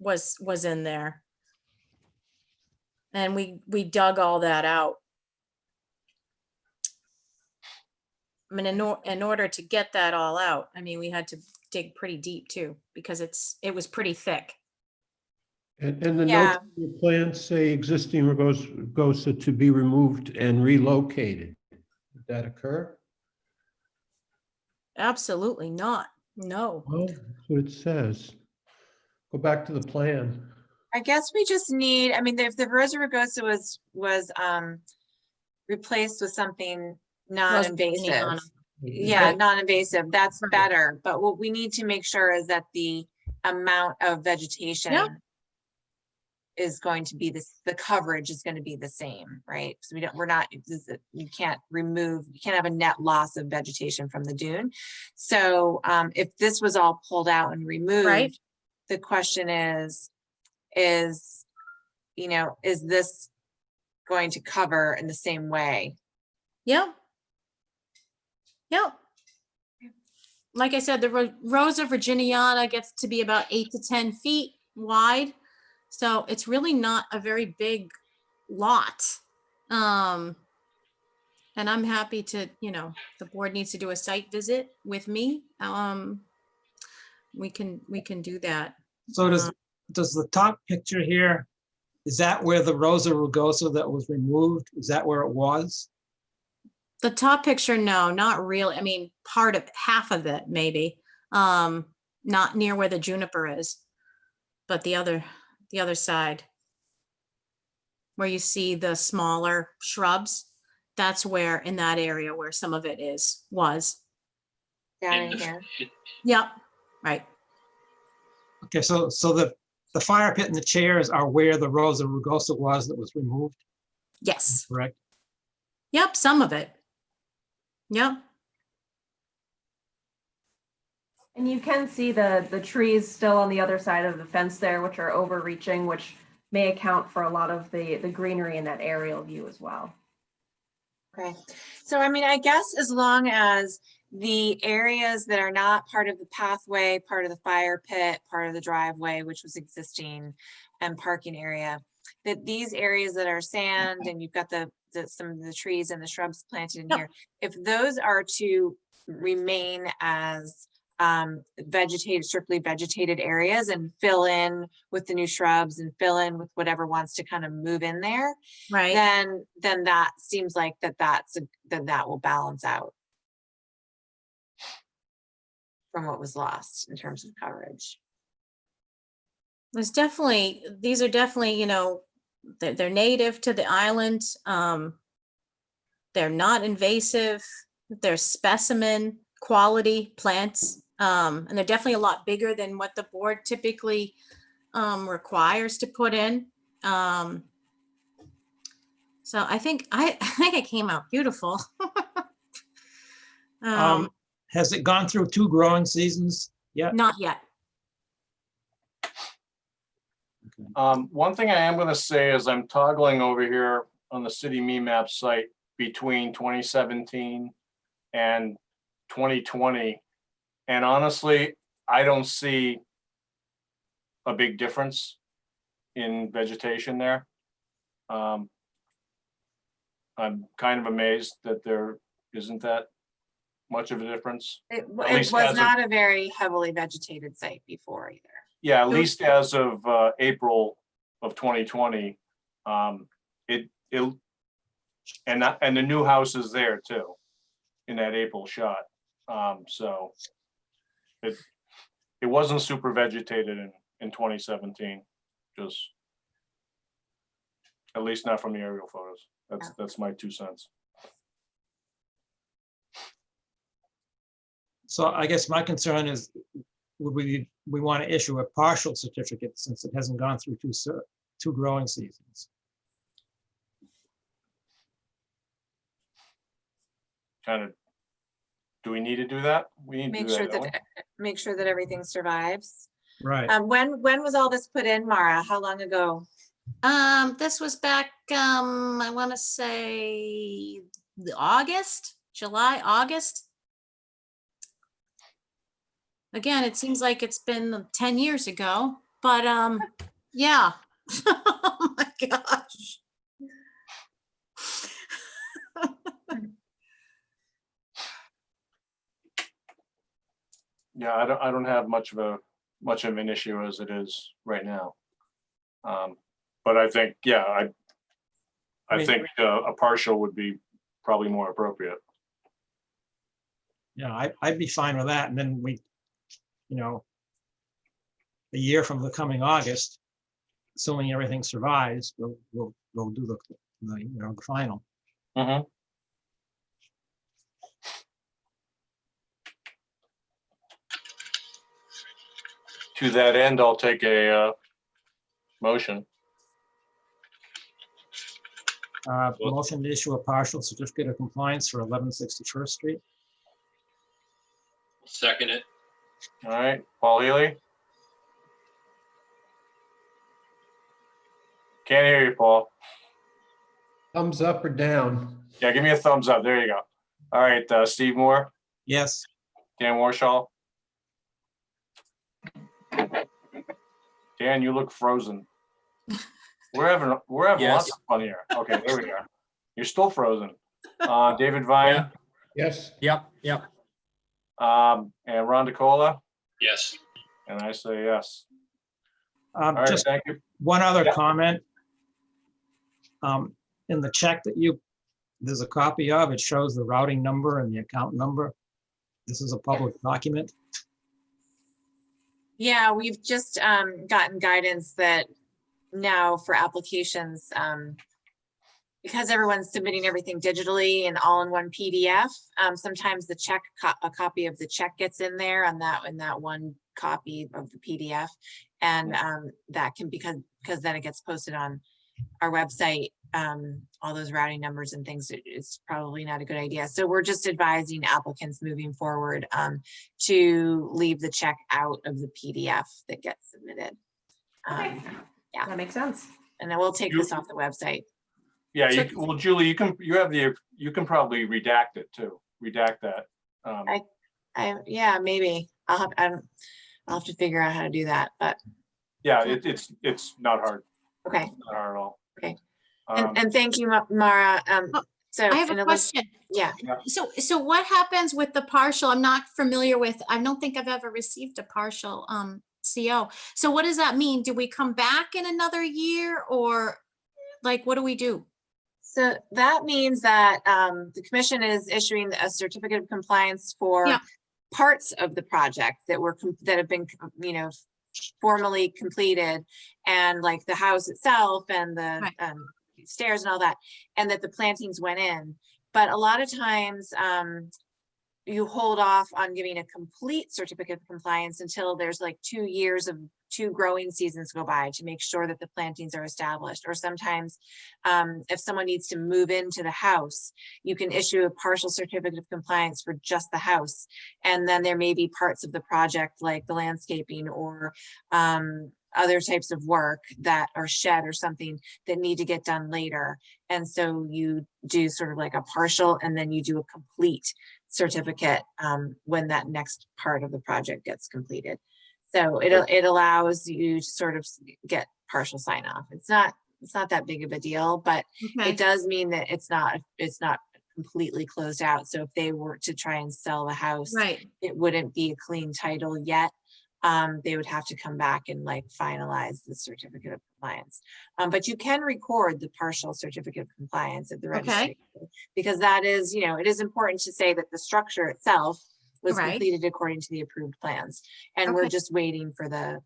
Speaker 10: was in there. And we dug all that out. I mean, in order to get that all out, I mean, we had to dig pretty deep too, because it was pretty thick.
Speaker 3: And the
Speaker 1: Yeah.
Speaker 3: notes in the plan say existing rugosa to be removed and relocated. Did that occur?
Speaker 10: Absolutely not. No.
Speaker 3: Well, that's what it says. Go back to the plan.
Speaker 1: I guess we just need, I mean, if the Rosa rugosa was replaced with something non-invasive.
Speaker 10: Virginiana.
Speaker 1: Yeah,
Speaker 10: Right.
Speaker 1: non-invasive, that's
Speaker 10: Right.
Speaker 1: better, but what we need to make sure is that the amount of vegetation is going to be the coverage is going to be the same, right? So you can't have a net loss of vegetation from the dune. So if this was all pulled out and removed,
Speaker 10: Right.
Speaker 1: the question is, is this going to cover in the same way?
Speaker 10: Yep. Yep. Like I said, the Rosa virginiana gets to be about 8 to 10 feet wide. So it's really not a very big lot. And I'm happy to, the board needs to do a site visit with me. We can do that.
Speaker 7: So does the top picture here, is that where the Rosa rugosa that was removed, is that where it was?
Speaker 10: The top picture, no, not really. I mean, half of it, maybe. Not near where the juniper is, but the other side, where you see the smaller shrubs, that's where, in that area where some of it was.
Speaker 1: Down in here.
Speaker 10: Yep, right.
Speaker 7: Okay, so the fire pit and the chairs are where the Rosa rugosa was that was removed,
Speaker 10: Yes.
Speaker 7: correct?
Speaker 10: Yep, some of it. Yep.
Speaker 11: And you can see the trees still on the other side of the fence there, which are overreaching, which may account for a lot of the greenery in that aerial view as well.
Speaker 1: Okay, so I mean, I guess as long as the areas that are not part of the pathway, part of the fire pit, part of the driveway, which was existing, and parking area, that these areas that are sand and you've got some of the trees and the shrubs planted in
Speaker 10: Yep.
Speaker 1: here, if those are to remain as strictly vegetated areas and fill in with the new shrubs and fill in with whatever wants to kind of move in there,
Speaker 10: Right.
Speaker 1: then that seems like that will balance out from what was lost in terms of coverage.
Speaker 10: These are definitely, they're native to the island. They're not invasive. They're specimen quality plants. And they're definitely a lot bigger than what the board typically requires to put in. So I think it came out beautiful.
Speaker 7: Has it gone through 2 growing seasons yet?
Speaker 10: Not yet.
Speaker 2: One thing I am gonna say is I'm toggling over here on the city map site between 2017 and 2020. And honestly, I don't see a big difference in vegetation there. I'm kind of amazed that there isn't that much of a difference.
Speaker 1: It
Speaker 2: least
Speaker 1: was
Speaker 2: as of-
Speaker 1: not a very heavily vegetated site before either.
Speaker 2: Yeah, at least as of April of 2020. And the new house is there too, in that April shot. So it wasn't super vegetated in 2017. just at least not from the aerial photos. That's my 2 cents.
Speaker 7: So I guess my concern is, would we want to issue a partial certificate since it hasn't gone through two growing seasons?
Speaker 2: Kind of, do we need to do that? We need to
Speaker 1: Make
Speaker 2: do
Speaker 1: sure
Speaker 2: that, don't we?
Speaker 1: that, make sure that everything survives.
Speaker 7: Right.
Speaker 1: When was all this put in, Mara? How long ago?
Speaker 10: This was back, I want to say July, August. Again, it seems like it's been 10 years ago, but, yeah. Oh my gosh.
Speaker 2: Yeah, I don't have much of an issue as it is right now. But I think, yeah, I think a partial would be probably more appropriate.
Speaker 7: Yeah, I'd be fine with that. And then we, a year from the coming August, assuming everything survives, we'll do the final.
Speaker 2: Mhm. To that end, I'll take a motion.
Speaker 7: Motion to issue a partial certificate of compliance for 1161st Street.
Speaker 5: Second it.
Speaker 2: All right, Paul Healy? Can't hear you, Paul.
Speaker 3: Thumbs up or down?
Speaker 2: Yeah, give me a thumbs up. There you go. All right, Steve Moore,
Speaker 7: Yes.
Speaker 2: Dan Warshall. Dan, you look frozen. We're having
Speaker 6: Yes.
Speaker 2: lots of fun here. Okay, there we are. You're still frozen. David Vine,
Speaker 6: Yeah.
Speaker 3: Yes.
Speaker 6: Yep.
Speaker 2: and Ron DeCola,
Speaker 5: Yes.
Speaker 2: and I say yes. All right,
Speaker 7: Just
Speaker 2: thank you.
Speaker 7: one other
Speaker 2: Yeah.
Speaker 7: comment. In the check that there's a copy of, it shows the routing number and the account number. This is a public document.
Speaker 1: Yeah, we've just gotten guidance that now for applications, because everyone's submitting everything digitally and all in one PDF, sometimes the check, a copy of the check gets in there on in that one copy of the PDF. And that can, because then it gets posted on our website, all those routing numbers and things, it's probably not a good idea. So we're just advising applicants moving forward to leave the check out of the PDF that gets submitted.
Speaker 11: Okay.
Speaker 1: Yeah.
Speaker 11: That makes sense.
Speaker 1: And then we'll take this off the website.
Speaker 2: Yeah,
Speaker 10: So-
Speaker 2: well, Julie, you can probably redact it too. Redact that.
Speaker 1: Yeah, maybe I'll have to figure out how to do that, but
Speaker 2: Yeah, it's not hard.
Speaker 1: okay.
Speaker 2: Not hard at all.
Speaker 1: Okay.
Speaker 2: Um,
Speaker 1: And thank you, Mara. So
Speaker 10: I have
Speaker 1: and
Speaker 10: a
Speaker 1: it was-
Speaker 10: question.
Speaker 1: Yeah,
Speaker 10: So what happens with the partial? I'm not familiar with, I don't think I've ever received a partial CO. So what does that mean? Do we come back in another year or like, what do we do?
Speaker 1: so that means that the commission is issuing a certificate of compliance for
Speaker 10: Yeah.
Speaker 1: parts of the project that have been, formally completed, and like the house itself and the
Speaker 10: Right.
Speaker 1: stairs and all that, and that the plantings went in. But a lot of times, you hold off on giving a complete certificate of compliance until there's like 2 years of 2 growing seasons go by to make sure that the plantings are established. Or sometimes if someone needs to move into the house, you can issue a partial certificate of compliance for just the house. And then there may be parts of the project like the landscaping or other types of work that are shed or something that need to get done later. And so you do sort of like a partial and then you do a complete certificate when that next part of the project gets completed. So it allows you to sort of get partial sign off. It's not that big of a deal, but
Speaker 10: Okay.
Speaker 1: it does mean that it's not completely closed out. So if they were to try and sell the house,
Speaker 10: Right.
Speaker 1: it wouldn't be a clean title yet. They would have to come back and like finalize the certificate of compliance. But you can record the partial certificate of compliance at the registry. Because that is, it is important to say that the structure itself was
Speaker 10: Right.
Speaker 1: completed according to the approved plans. And we're
Speaker 10: Okay.
Speaker 1: just waiting for the,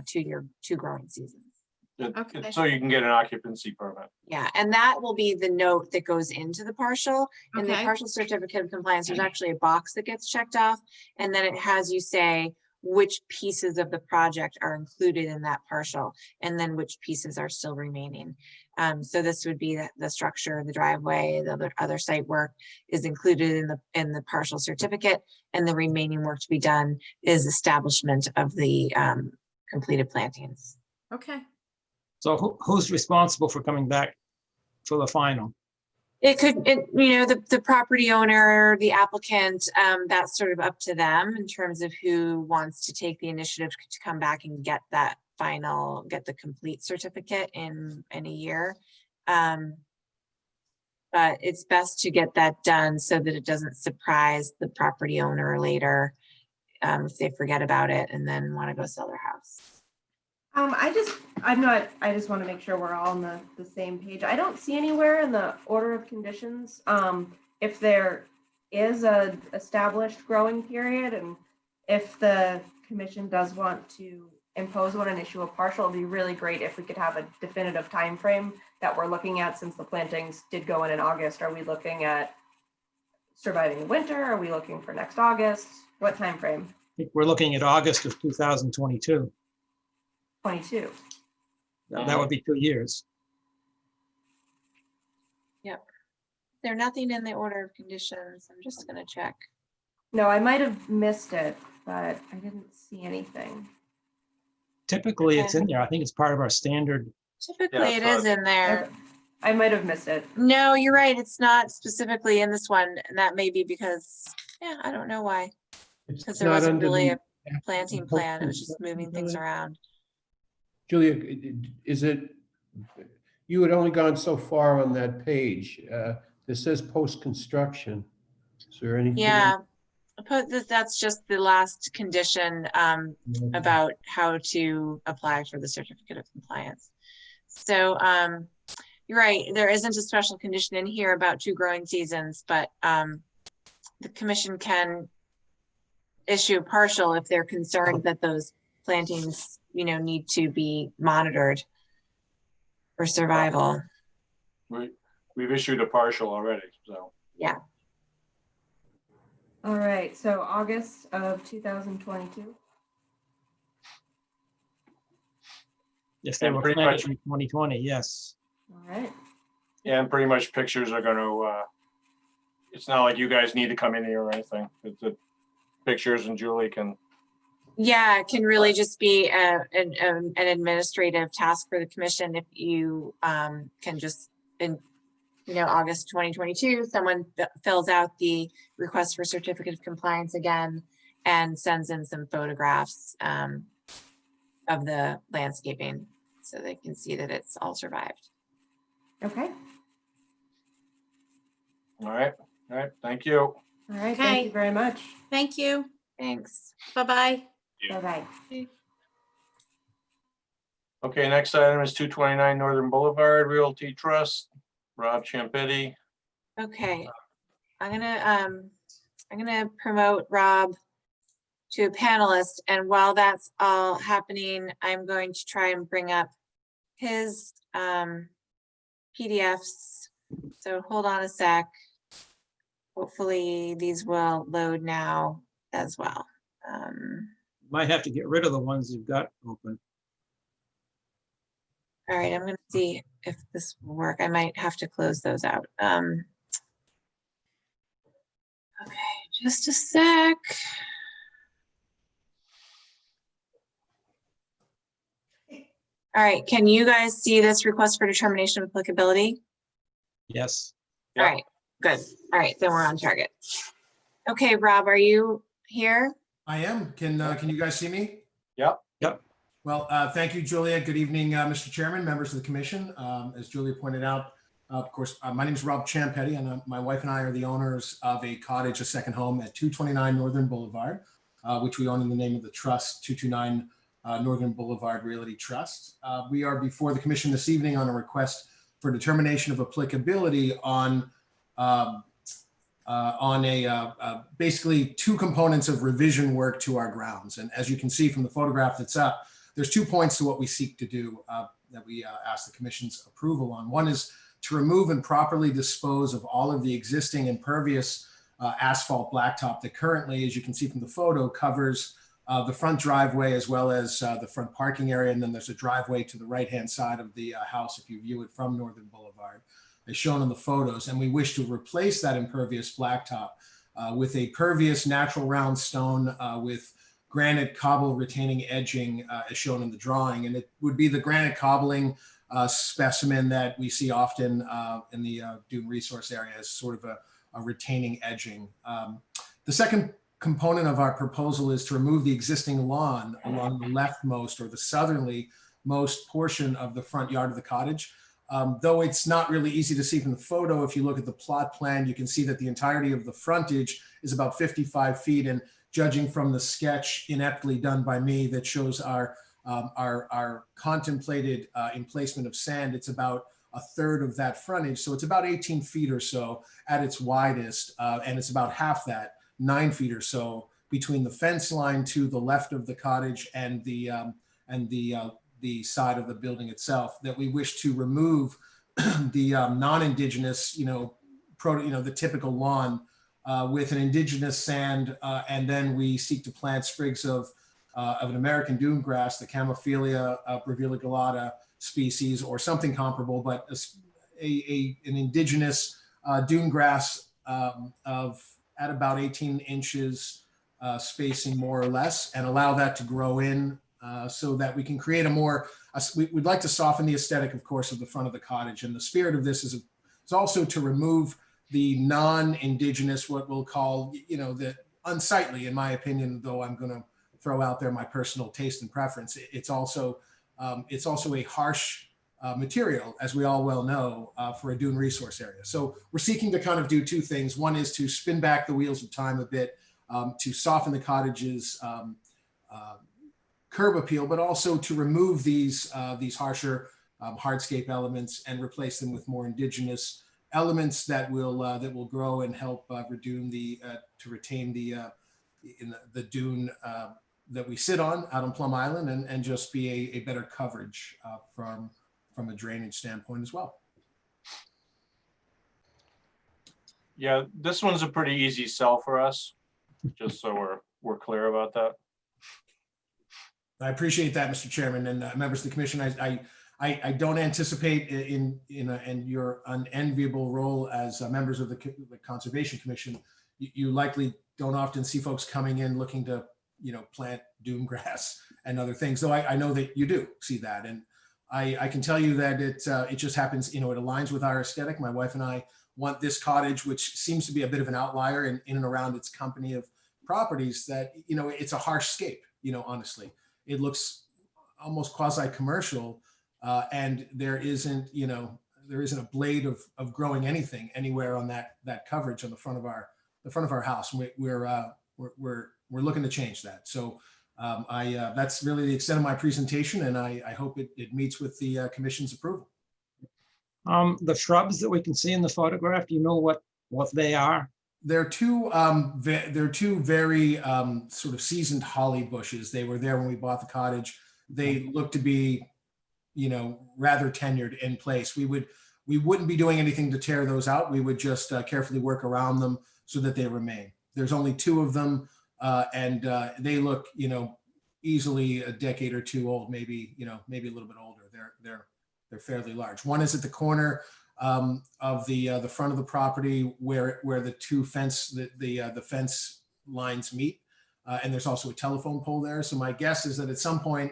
Speaker 1: 2 growing seasons.
Speaker 10: Okay.
Speaker 2: So you can get an occupancy permit.
Speaker 1: Yeah, and that will be the note that goes into the partial. In the
Speaker 10: Okay.
Speaker 1: partial certificate of compliance, there's actually a box that gets checked off. And then it has you say which pieces of the project are included in that partial, and then which pieces are still remaining. So this would be the structure, the driveway, the other site work is included in the partial certificate, and the remaining work to be done is establishment of the completed plantings.
Speaker 10: Okay.
Speaker 7: So who's responsible for coming back for the final?
Speaker 1: It could, the property owner, the applicant, that's sort of up to them in terms of who wants to take the initiative to come back and get that get the complete certificate in a year. But it's best to get that done so that it doesn't surprise the property owner later if they forget about it and then want to go sell their house.
Speaker 11: I just want to make sure we're all on the same page. I don't see anywhere in the order of conditions, if there is a established growing period, and if the commission does want to impose one and issue a partial, it'd be really great if we could have a definitive time frame that we're looking at, since the plantings did go in August. Are we looking at surviving the winter? Are we looking for next August? What time frame?
Speaker 7: I think we're looking at August of 2022.
Speaker 11: 22.
Speaker 7: That would be 2 years.
Speaker 1: There's nothing in the order of conditions. I'm just gonna check.
Speaker 11: No, I might have missed it, but I didn't see anything.
Speaker 7: Typically, it's in there. I think it's part of our standard.
Speaker 1: Typically it is in there.
Speaker 11: I might have missed it.
Speaker 1: No, you're right. It's not specifically in this one, and that may be because, I don't know why. Because there wasn't really a planting plan. It was just moving things around.
Speaker 3: Julia, is it, you had only gone so far on that page. This says post-construction. Is there anything?
Speaker 1: Yeah, that's just the last condition about how to apply for the certificate of compliance. So you're right, there isn't a special condition in here about 2 growing seasons, but the commission can issue a partial if they're concerned that those plantings, need to be monitored for survival.
Speaker 2: We've issued a partial already, so.
Speaker 1: Yeah.
Speaker 11: All right, so August of 2022.
Speaker 7: If they
Speaker 2: And
Speaker 7: were
Speaker 2: pretty
Speaker 7: planted
Speaker 2: much-
Speaker 7: in 2020, yes.
Speaker 11: All right.
Speaker 2: Yeah, and pretty much pictures are gonna, it's not like you guys need to come in here or anything. It's the pictures, and Julie can,
Speaker 1: Yeah, it can really just be an administrative task for the commission if you can just, in August 2022, someone fills out the request for certificate of compliance again and sends in some photographs of the landscaping so they can see that it's all survived.
Speaker 11: Okay.
Speaker 2: all right, thank you.
Speaker 11: All right.
Speaker 10: Okay.
Speaker 11: Thank you very much.
Speaker 10: Thank you.
Speaker 1: Thanks.
Speaker 10: Bye-bye.
Speaker 11: Bye-bye.
Speaker 2: Okay, next item is 229 Northern Boulevard Realty Trust, Rob Champetti.
Speaker 1: Okay, I'm gonna promote Rob to a panelist, and while that's all happening, I'm going to try and bring up his PDFs. So hold on a sec. Hopefully these will load now as well.
Speaker 7: Might have to get rid of the ones you've got open.
Speaker 1: All right, I'm gonna see if this will work. I might have to close those out. Okay, just a sec. All right, can you guys see this request for determination of applicability?
Speaker 7: Yes.
Speaker 1: All right, good. All right, then we're on target. Okay, Rob, are you here?
Speaker 12: I am. Can you guys see me?
Speaker 2: Yep.
Speaker 7: Yep.
Speaker 12: Well, thank you, Julia. Good evening, Mr. Chairman, members of the commission. As Julia pointed out, of course, my name is Rob Champetti, and my wife and I are the owners of a cottage, a second home at 229 Northern Boulevard, which we own in the name of the trust, 229 Northern Boulevard Realty Trust. We are before the commission this evening on a request for determination of applicability on basically 2 components of revision work to our grounds. And as you can see from the photograph that's up, there's 2 points to what we seek to do that we ask the commission's approval on. One is to remove and properly dispose of all of the existing impervious asphalt blacktop that currently, as you can see from the photo, covers the front driveway as well as the front parking area. And then there's a driveway to the right-hand side of the house if you view it from Northern Boulevard, as shown in the photos. And we wish to replace that impervious blacktop with a pervious natural round stone with granite cobble retaining edging as shown in the drawing. And it would be the granite cobbling specimen that we see often in the dune resource area as sort of a retaining edging. The second component of our proposal is to remove the existing lawn along the leftmost or the southerly most portion of the front yard of the cottage. Though it's not really easy to see from the photo, if you look at the plot plan, you can see that the entirety of the frontage is about 55 feet. And judging from the sketch ineptly done by me that shows our contemplated emplacement of sand, it's about a third of that frontage. So it's about 18 feet or so at its widest. And it's about half that, 9 feet or so, between the fence line to the left of the cottage and the side of the building itself, that we wish to remove the non-indigenous, the typical lawn with an indigenous sand, and then we seek to plant sprigs of an American dune grass, the Camelophylla breviligulata species, or something comparable, but an indigenous dune grass at about 18 inches spacing more or less, and allow that to grow in so that we can create we'd like to soften the aesthetic, of course, of the front of the cottage. And the spirit of this is also to remove the non-indigenous, what we'll call, the unsightly, in my opinion, though I'm going to throw out there my personal taste and preference. It's also a harsh material, as we all well know, for a dune resource area. So we're seeking to kind of do 2 things. One is to spin back the wheels of time a bit, to soften the cottage's curb appeal, but also to remove these harsher hardscape elements and replace them with more indigenous elements that will grow and help to retain the dune that we sit on out on Plum Island, and just be a better coverage from a drainage standpoint as well.
Speaker 2: Yeah, this one's a pretty easy sell for us, just so we're clear about that.
Speaker 12: I appreciate that, Mr. Chairman, and members of the commission. I don't anticipate in your unenviable role as members of the Conservation Commission, you likely don't often see folks coming in looking to plant dune grass and other things. Though I know that you do see that, and I can tell you that it just happens. It aligns with our aesthetic. My wife and I want this cottage, which seems to be a bit of an outlier in and around its company of properties, that it's a harsh scape. Honestly, it looks almost quasi-commercial, and there isn't a blade of growing anything anywhere on that coverage on the front of our house. We're looking to change that. So that's really the extent of my presentation, and I hope it meets with the commission's approval.
Speaker 7: The shrubs that we can see in the photograph, do you know what they are?
Speaker 12: They're two very sort of seasoned holly bushes. They were there when we bought the cottage. They look to be, rather tenured in place. We wouldn't be doing anything to tear those out. We would just carefully work around them so that they remain. There's only 2 of them, and they look, easily a decade or 2 old, maybe a little bit older. They're fairly large. One is at the corner of the front of the property where the 2 the fence lines meet, and there's also a telephone pole there. So my guess is that at some point,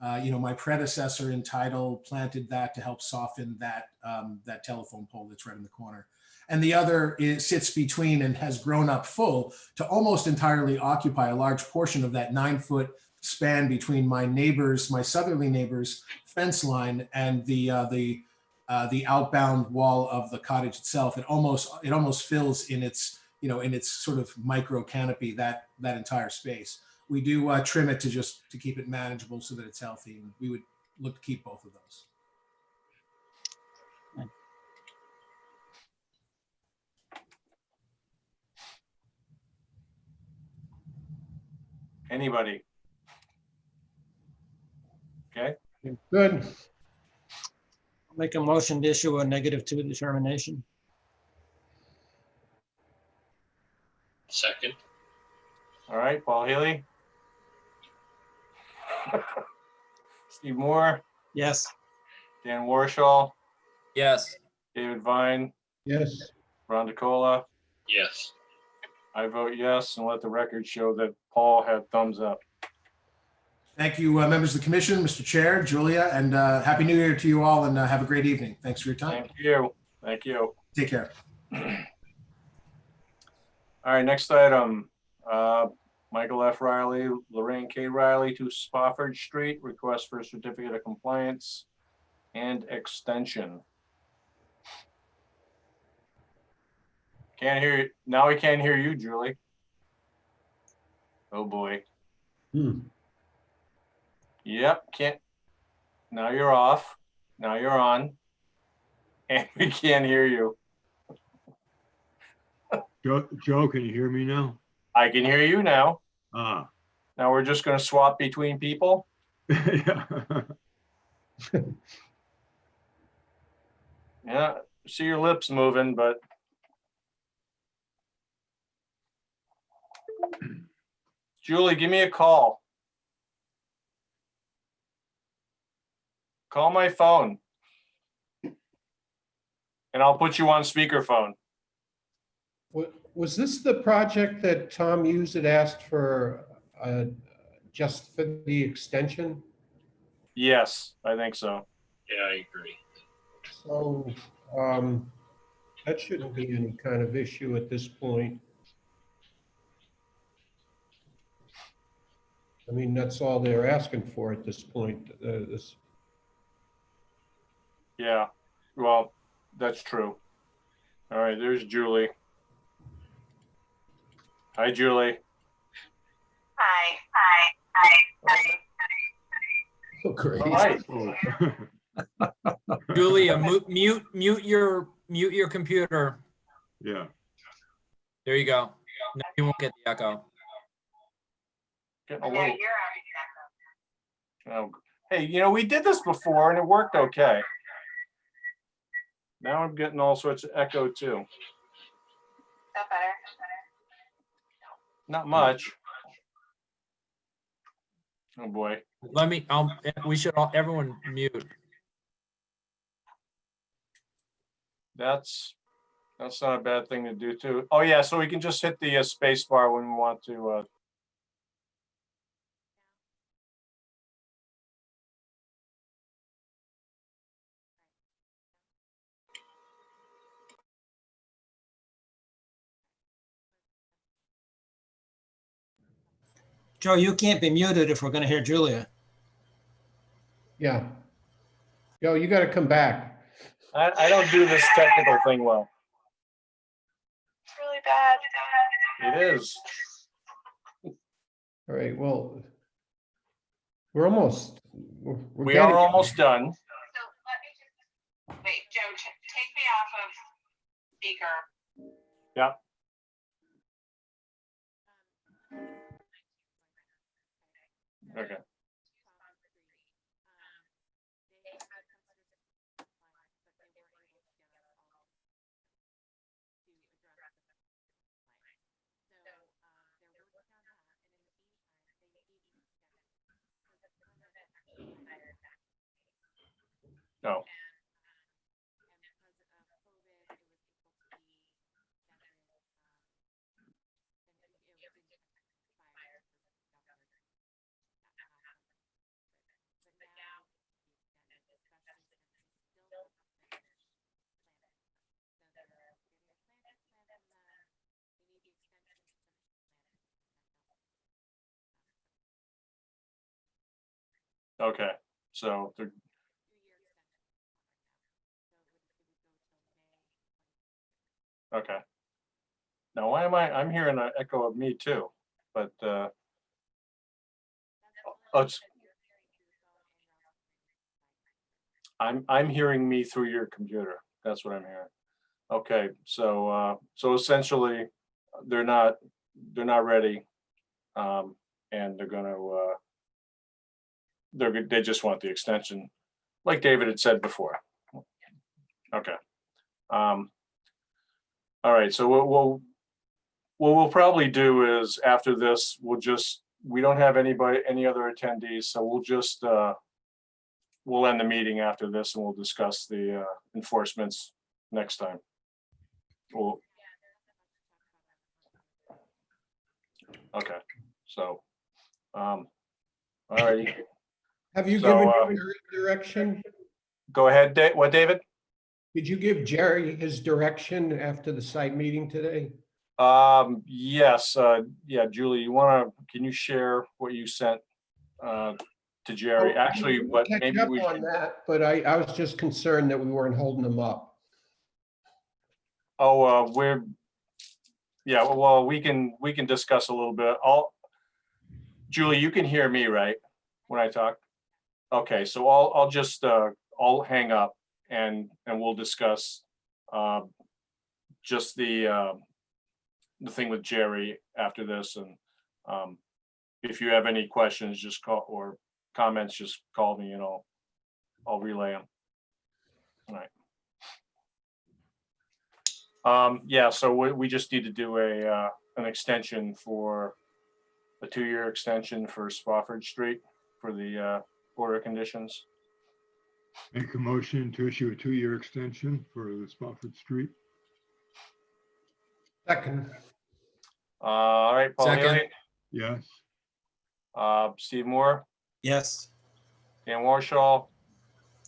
Speaker 12: my predecessor in title planted that to help soften that telephone pole that's right in the corner. And the other sits between and has grown up full to almost entirely occupy a large portion of that 9-foot span between my southerly neighbor's fence line and the outbound wall of the cottage itself. It almost fills in its sort of micro canopy that entire space. We do trim it to keep it manageable so that it's healthy, and we would look to keep both of those.
Speaker 2: Anybody? Okay,
Speaker 3: Good.
Speaker 7: Make a motion to issue a -2 determination.
Speaker 5: Second.
Speaker 2: all right, Paul Healy. Steve Moore,
Speaker 7: Yes,
Speaker 2: Dan Warshall,
Speaker 6: Yes.
Speaker 2: David Vine,
Speaker 3: Yes.
Speaker 2: Ron DeCola.
Speaker 5: Yes.
Speaker 2: I vote yes, and let the record show that Paul had thumbs up.
Speaker 12: Thank you, members of the commission, Mr. Chair, Julia, and Happy New Year to you all, and have a great evening. Thanks for your time.
Speaker 2: Thank you. Thank you.
Speaker 12: Take care.
Speaker 2: All right, next item. Michael F. Riley, Lorraine K. Riley, 2 Spofford Street, request for a certificate of compliance and extension. Can't hear you. Now we can't hear you, Julie. Oh, boy. Yep, can't. Now you're off. Now you're on. And we can't hear you.
Speaker 4: Joe, can you hear me now?
Speaker 2: I can hear you now.
Speaker 4: Ah.
Speaker 2: Now we're just going to swap between people.
Speaker 4: Yeah.
Speaker 2: Yeah, see your lips moving, but. Julie, give me a call. Call my phone. And I'll put you on speakerphone.
Speaker 3: Was this the project that Tom Hughes had asked for just for the extension?
Speaker 2: Yes, I think so.
Speaker 5: Yeah, I agree.
Speaker 3: So that shouldn't be any kind of issue at this point. I mean, that's all they're asking for at this point.
Speaker 2: Yeah, well, that's true. All right, there's Julie. Hi, Julie.
Speaker 13: Hi.
Speaker 3: Oh, great.
Speaker 2: All right.
Speaker 6: Julia, mute your computer.
Speaker 4: Yeah.
Speaker 6: There you go. Now you won't get the echo.
Speaker 2: Getting a
Speaker 13: Yeah,
Speaker 2: little,
Speaker 13: you're
Speaker 2: oh, hey, you know, we did this before and it worked okay. Now I'm getting all sorts of echo too.
Speaker 13: Is that better?
Speaker 2: Not much. Oh, boy.
Speaker 6: We should all, everyone mute.
Speaker 2: That's not a bad thing to do too. Oh, yeah, so we can just hit the space bar when we want to.
Speaker 7: Joe, you can't be muted if we're going to hear Julia.
Speaker 3: Yeah. Yo, you got to come back.
Speaker 2: I don't do this technical thing well.
Speaker 13: It's really bad.
Speaker 2: It is.
Speaker 3: All right, well, we're almost. We're
Speaker 2: We
Speaker 3: getting-
Speaker 2: are almost done.
Speaker 13: So let me just, wait, Joe, take me off of speaker.
Speaker 2: Yep. Okay. No. Okay, so they're. Okay. Now, why am I'm hearing an echo of me too, but oh, I'm hearing me through your computer. That's what I'm hearing. Okay, so so essentially they're not ready. And they're gonna they just want the extension, like David had said before. Okay. All right, so what we'll probably do is after this, we don't have any other attendees, so we'll end the meeting after this and we'll discuss the enforcements next time. Okay, so, all righty.
Speaker 3: Have you
Speaker 2: So,
Speaker 3: given Jerry direction?
Speaker 2: Go ahead, what, David?
Speaker 3: Did you give Jerry his direction after the site meeting today?
Speaker 2: Yes, yeah, Julie, can you share what you sent to Jerry? Actually, what
Speaker 3: Catch
Speaker 2: maybe
Speaker 3: up
Speaker 2: we
Speaker 3: on
Speaker 2: should,
Speaker 3: that, but I was just concerned that we weren't holding them up.
Speaker 2: yeah, well, we can discuss a little bit. Julie, you can hear me, right? When I talk? Okay, so I'll just, I'll hang up and we'll discuss just the thing with Jerry after this. And if you have any questions, just call, or comments, just call me and I'll relay them. All right. Yeah, so we just need to do an extension for a 2-year extension for Spofford Street for the order conditions.
Speaker 4: Make a motion to issue a 2-year extension for the Spofford Street.
Speaker 3: Second.
Speaker 2: All right, Paul
Speaker 6: Second.
Speaker 2: Haley,
Speaker 4: Yes.
Speaker 2: Steve Moore,
Speaker 7: Yes.
Speaker 2: Dan Warshall,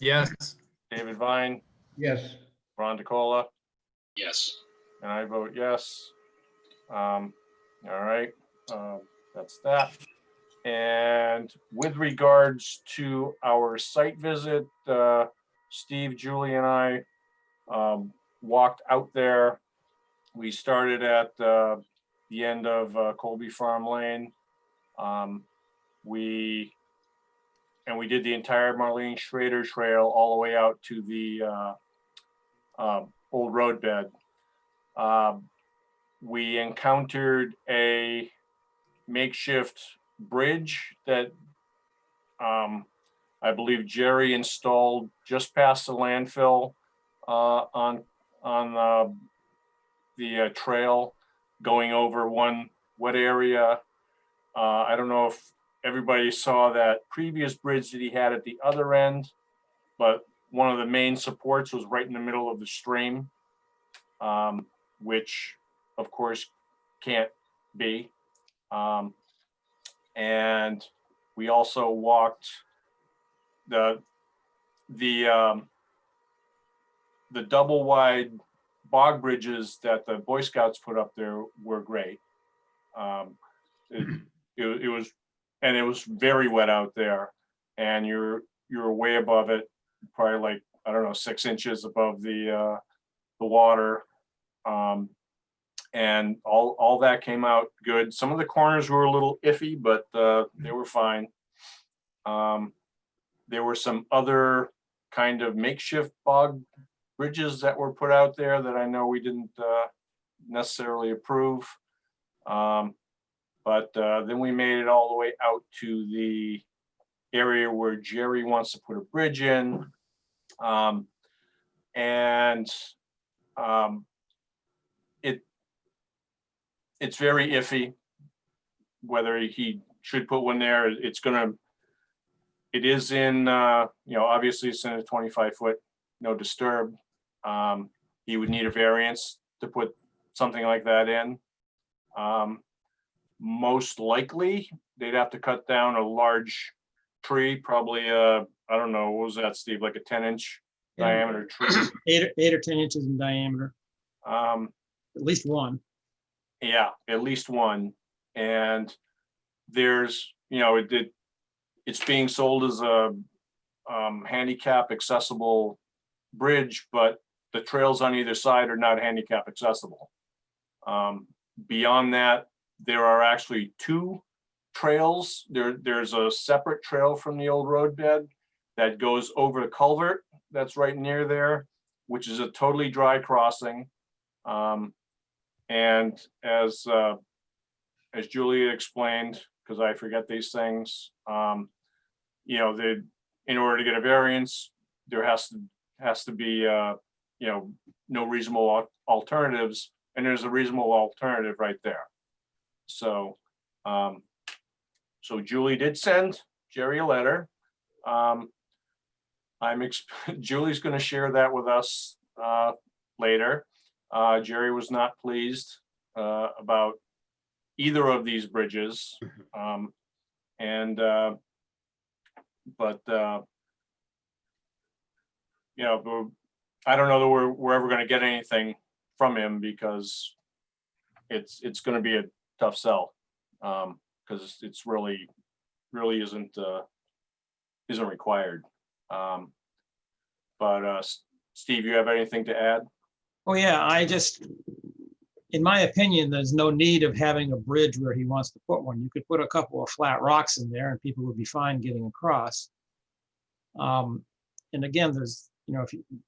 Speaker 6: Yes.
Speaker 2: David Vine,
Speaker 3: Yes.
Speaker 2: Ron DeCola,
Speaker 5: Yes.
Speaker 2: and I vote yes. All right, that's that. And with regards to our site visit, Steve, Julie, and I walked out there. We started at the end of Colby Farm Lane. We did the entire Marlene Schrader Trail all the way out to the old roadbed. We encountered a makeshift bridge that I believe Jerry installed just past the landfill on the trail going over one wet area. I don't know if everybody saw that previous bridge that he had at the other end, but one of the main supports was right in the middle of the stream, which of course can't be. And we also walked the double wide bog bridges that the Boy Scouts put up there were great. It was very wet out there, and you're way above it, probably like, I don't know, 6 inches above the water. And all that came out good. Some of the corners were a little iffy, but they were fine. There were some other kind of makeshift bog bridges that were put out there that I know we didn't necessarily approve. But then we made it all the way out to the area where Jerry wants to put a bridge in. It's very iffy whether he should put one there. It is in, obviously it's in a 25-foot no disturb. He would need a variance to put something like that in. Most likely, they'd have to cut down a large tree, probably I don't know, what was that, Steve, like a 10-inch diameter tree?
Speaker 7: 8 or 10 inches in diameter. At least one.
Speaker 2: Yeah, at least one. And there's, it's being sold as a handicap accessible bridge, but the trails on either side are not handicap accessible. Beyond that, there are actually 2 trails. There's a separate trail from the old roadbed that goes over the culvert that's right near there, which is a totally dry crossing. And as Julia explained, because I forget these things, you know, in order to get a variance, there has to be, you know, no reasonable alternatives, and there's a reasonable alternative right there. So, so Julie did send Jerry a letter. Julie's going to share that with us later. Jerry was not pleased about either of these bridges, but you know, I don't know that we're ever going to get anything from him, because it's going to be a tough sell, because it's really isn't required. But Steve, you have anything to add?
Speaker 7: Oh, yeah, in my opinion, there's no need of having a bridge where he wants to put one. You could put a couple of flat rocks in there and people would be fine getting across. And again, there's, you know,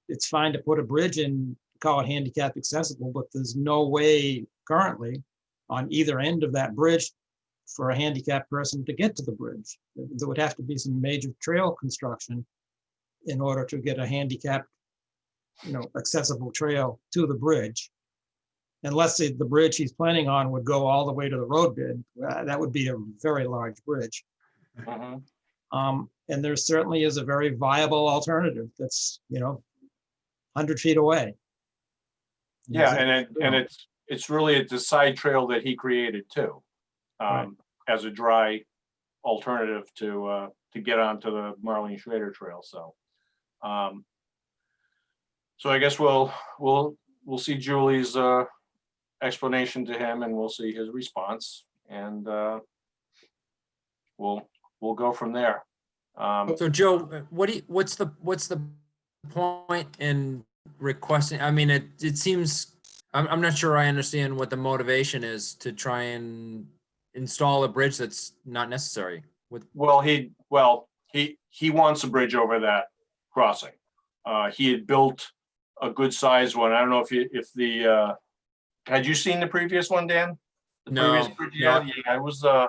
Speaker 7: it's fine to put a bridge in, call it handicap accessible, but there's no way currently on either end of that bridge for a handicapped person to get to the bridge. There would have to be some major trail construction in order to get a handicapped, you know, accessible trail to the bridge. Unless the bridge he's planning on would go all the way to the roadbed, that would be a very large bridge. And there certainly is a very viable alternative that's, you know, 100 feet away.
Speaker 2: Yeah, and it's really a side trail that he created too,
Speaker 7: Right.
Speaker 2: as a dry alternative to get onto the Marlene Schrader Trail. So, so I guess we'll see Julie's explanation to him, and we'll see his response, and we'll go from there.
Speaker 6: So Joe, what's the point in requesting? I mean, it seems, I'm not sure I understand what the motivation is to try and install a bridge that's not necessary.
Speaker 2: Well, he wants a bridge over that crossing. He had built a good sized one. I don't know if had you seen the previous one, Dan? The
Speaker 6: No,
Speaker 2: previous bridge he had? Yeah,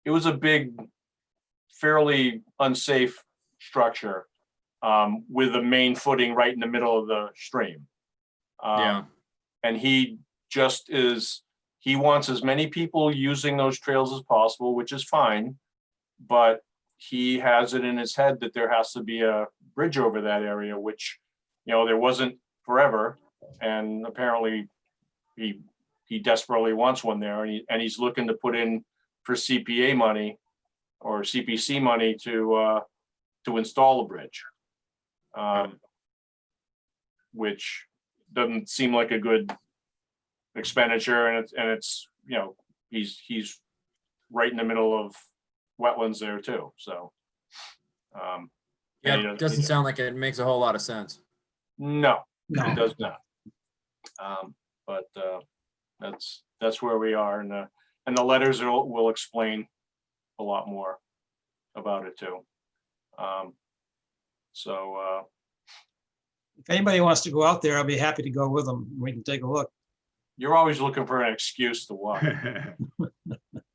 Speaker 2: it was a big, fairly unsafe structure, with the main footing right in the middle of the stream.
Speaker 6: Yeah.
Speaker 2: And he wants as many people using those trails as possible, which is fine, but he has it in his head that there has to be a bridge over that area, which, you know, there wasn't forever. And apparently he desperately wants one there, and he's looking to put in for CPA money or CPC money to install a bridge, which doesn't seem like a good expenditure, and it's you know, he's right in the middle of wetlands there too. So
Speaker 6: Yeah, it doesn't sound like it makes a whole lot of sense.
Speaker 2: No, it does not. But that's where we are, and the letters will explain a lot more about it too. So
Speaker 7: If anybody wants to go out there, I'll be happy to go with them. We can take a look.
Speaker 2: you're always looking for an excuse to walk.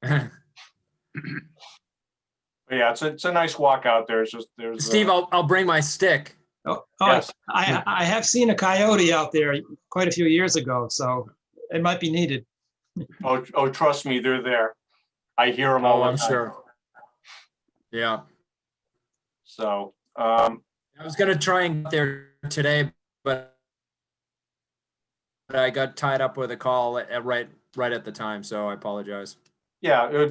Speaker 2: But yeah, it's a nice walk out there. It's just there's
Speaker 6: Steve, I'll bring my stick.
Speaker 7: Oh,
Speaker 2: Yes.
Speaker 7: I have seen a coyote out there quite a few years ago, so it might be needed.
Speaker 2: oh, trust me, they're there. I hear them
Speaker 6: Oh,
Speaker 2: all the
Speaker 6: I'm
Speaker 2: time.
Speaker 6: sure. Yeah.
Speaker 2: So
Speaker 6: I was gonna try and get there today, but I got tied up with a call right at the time, so I apologize.
Speaker 2: yeah,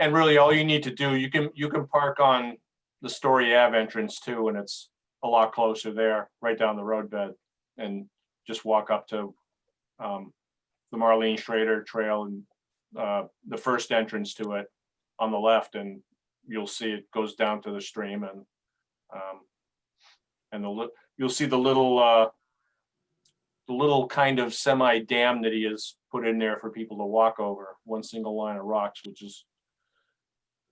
Speaker 2: and really all you need to do, you can park on the Story Ave entrance too, and it's a lot closer there, right down the roadbed, and just walk up to the Marlene Schrader Trail and the first entrance to it on the left, and you'll see it goes down to the stream, and you'll see the little kind of semi dam that he has put in there for people to walk over, one single line of rocks, which is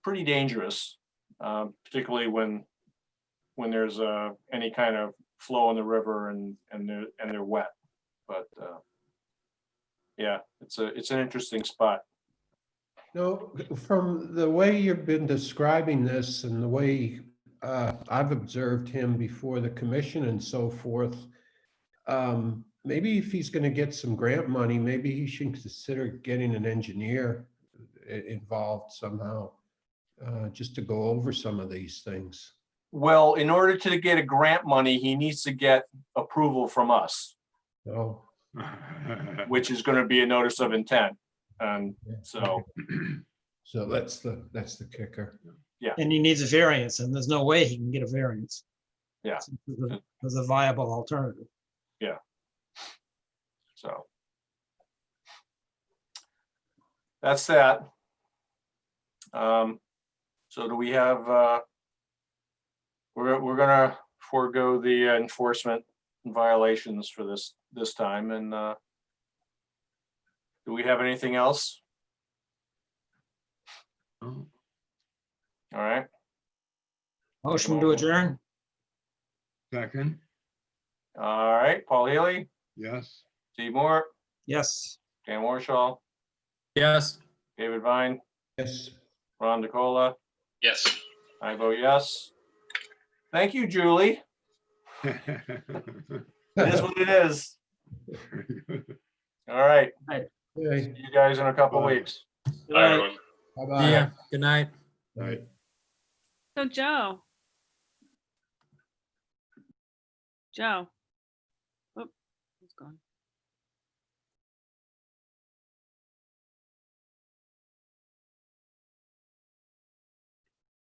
Speaker 2: pretty dangerous, particularly when there's any kind of flow in the river and they're wet. But yeah, it's an interesting spot.
Speaker 3: No, from the way you've been describing this and the way I've observed him before the commission and so forth, maybe if he's going to get some grant money, maybe he should consider getting an engineer involved somehow, just to go over some of these things.
Speaker 2: Well, in order to get a grant money, he needs to get approval from us,
Speaker 3: So,
Speaker 2: which is going to be a notice of intent. And so,
Speaker 3: so that's the kicker.
Speaker 7: And he needs a variance, and there's no way he can get a variance.
Speaker 2: Yeah.
Speaker 7: As a viable alternative.
Speaker 2: so. That's that. So do we have, we're gonna forego the enforcement violations for this time, and do we have anything else?
Speaker 4: Oh,
Speaker 2: All right,
Speaker 7: Motion to adjourn?
Speaker 4: second,
Speaker 2: all right, Paul Healy,
Speaker 4: yes.
Speaker 2: Steve Moore,
Speaker 7: Yes.
Speaker 2: Dan Warshall,
Speaker 6: Yes.
Speaker 2: David Vine,
Speaker 3: Yes.
Speaker 2: Ron DeCola,
Speaker 5: Yes.
Speaker 2: I vote yes. Thank you, Julie. It is what it is. All right,
Speaker 3: Okay.
Speaker 2: see you guys in a couple
Speaker 4: Bye.
Speaker 2: weeks.
Speaker 5: Bye, everyone.
Speaker 3: Bye-bye.
Speaker 6: Yeah. Good night.
Speaker 3: Right.
Speaker 14: So Joe. Joe. Oh, he's gone.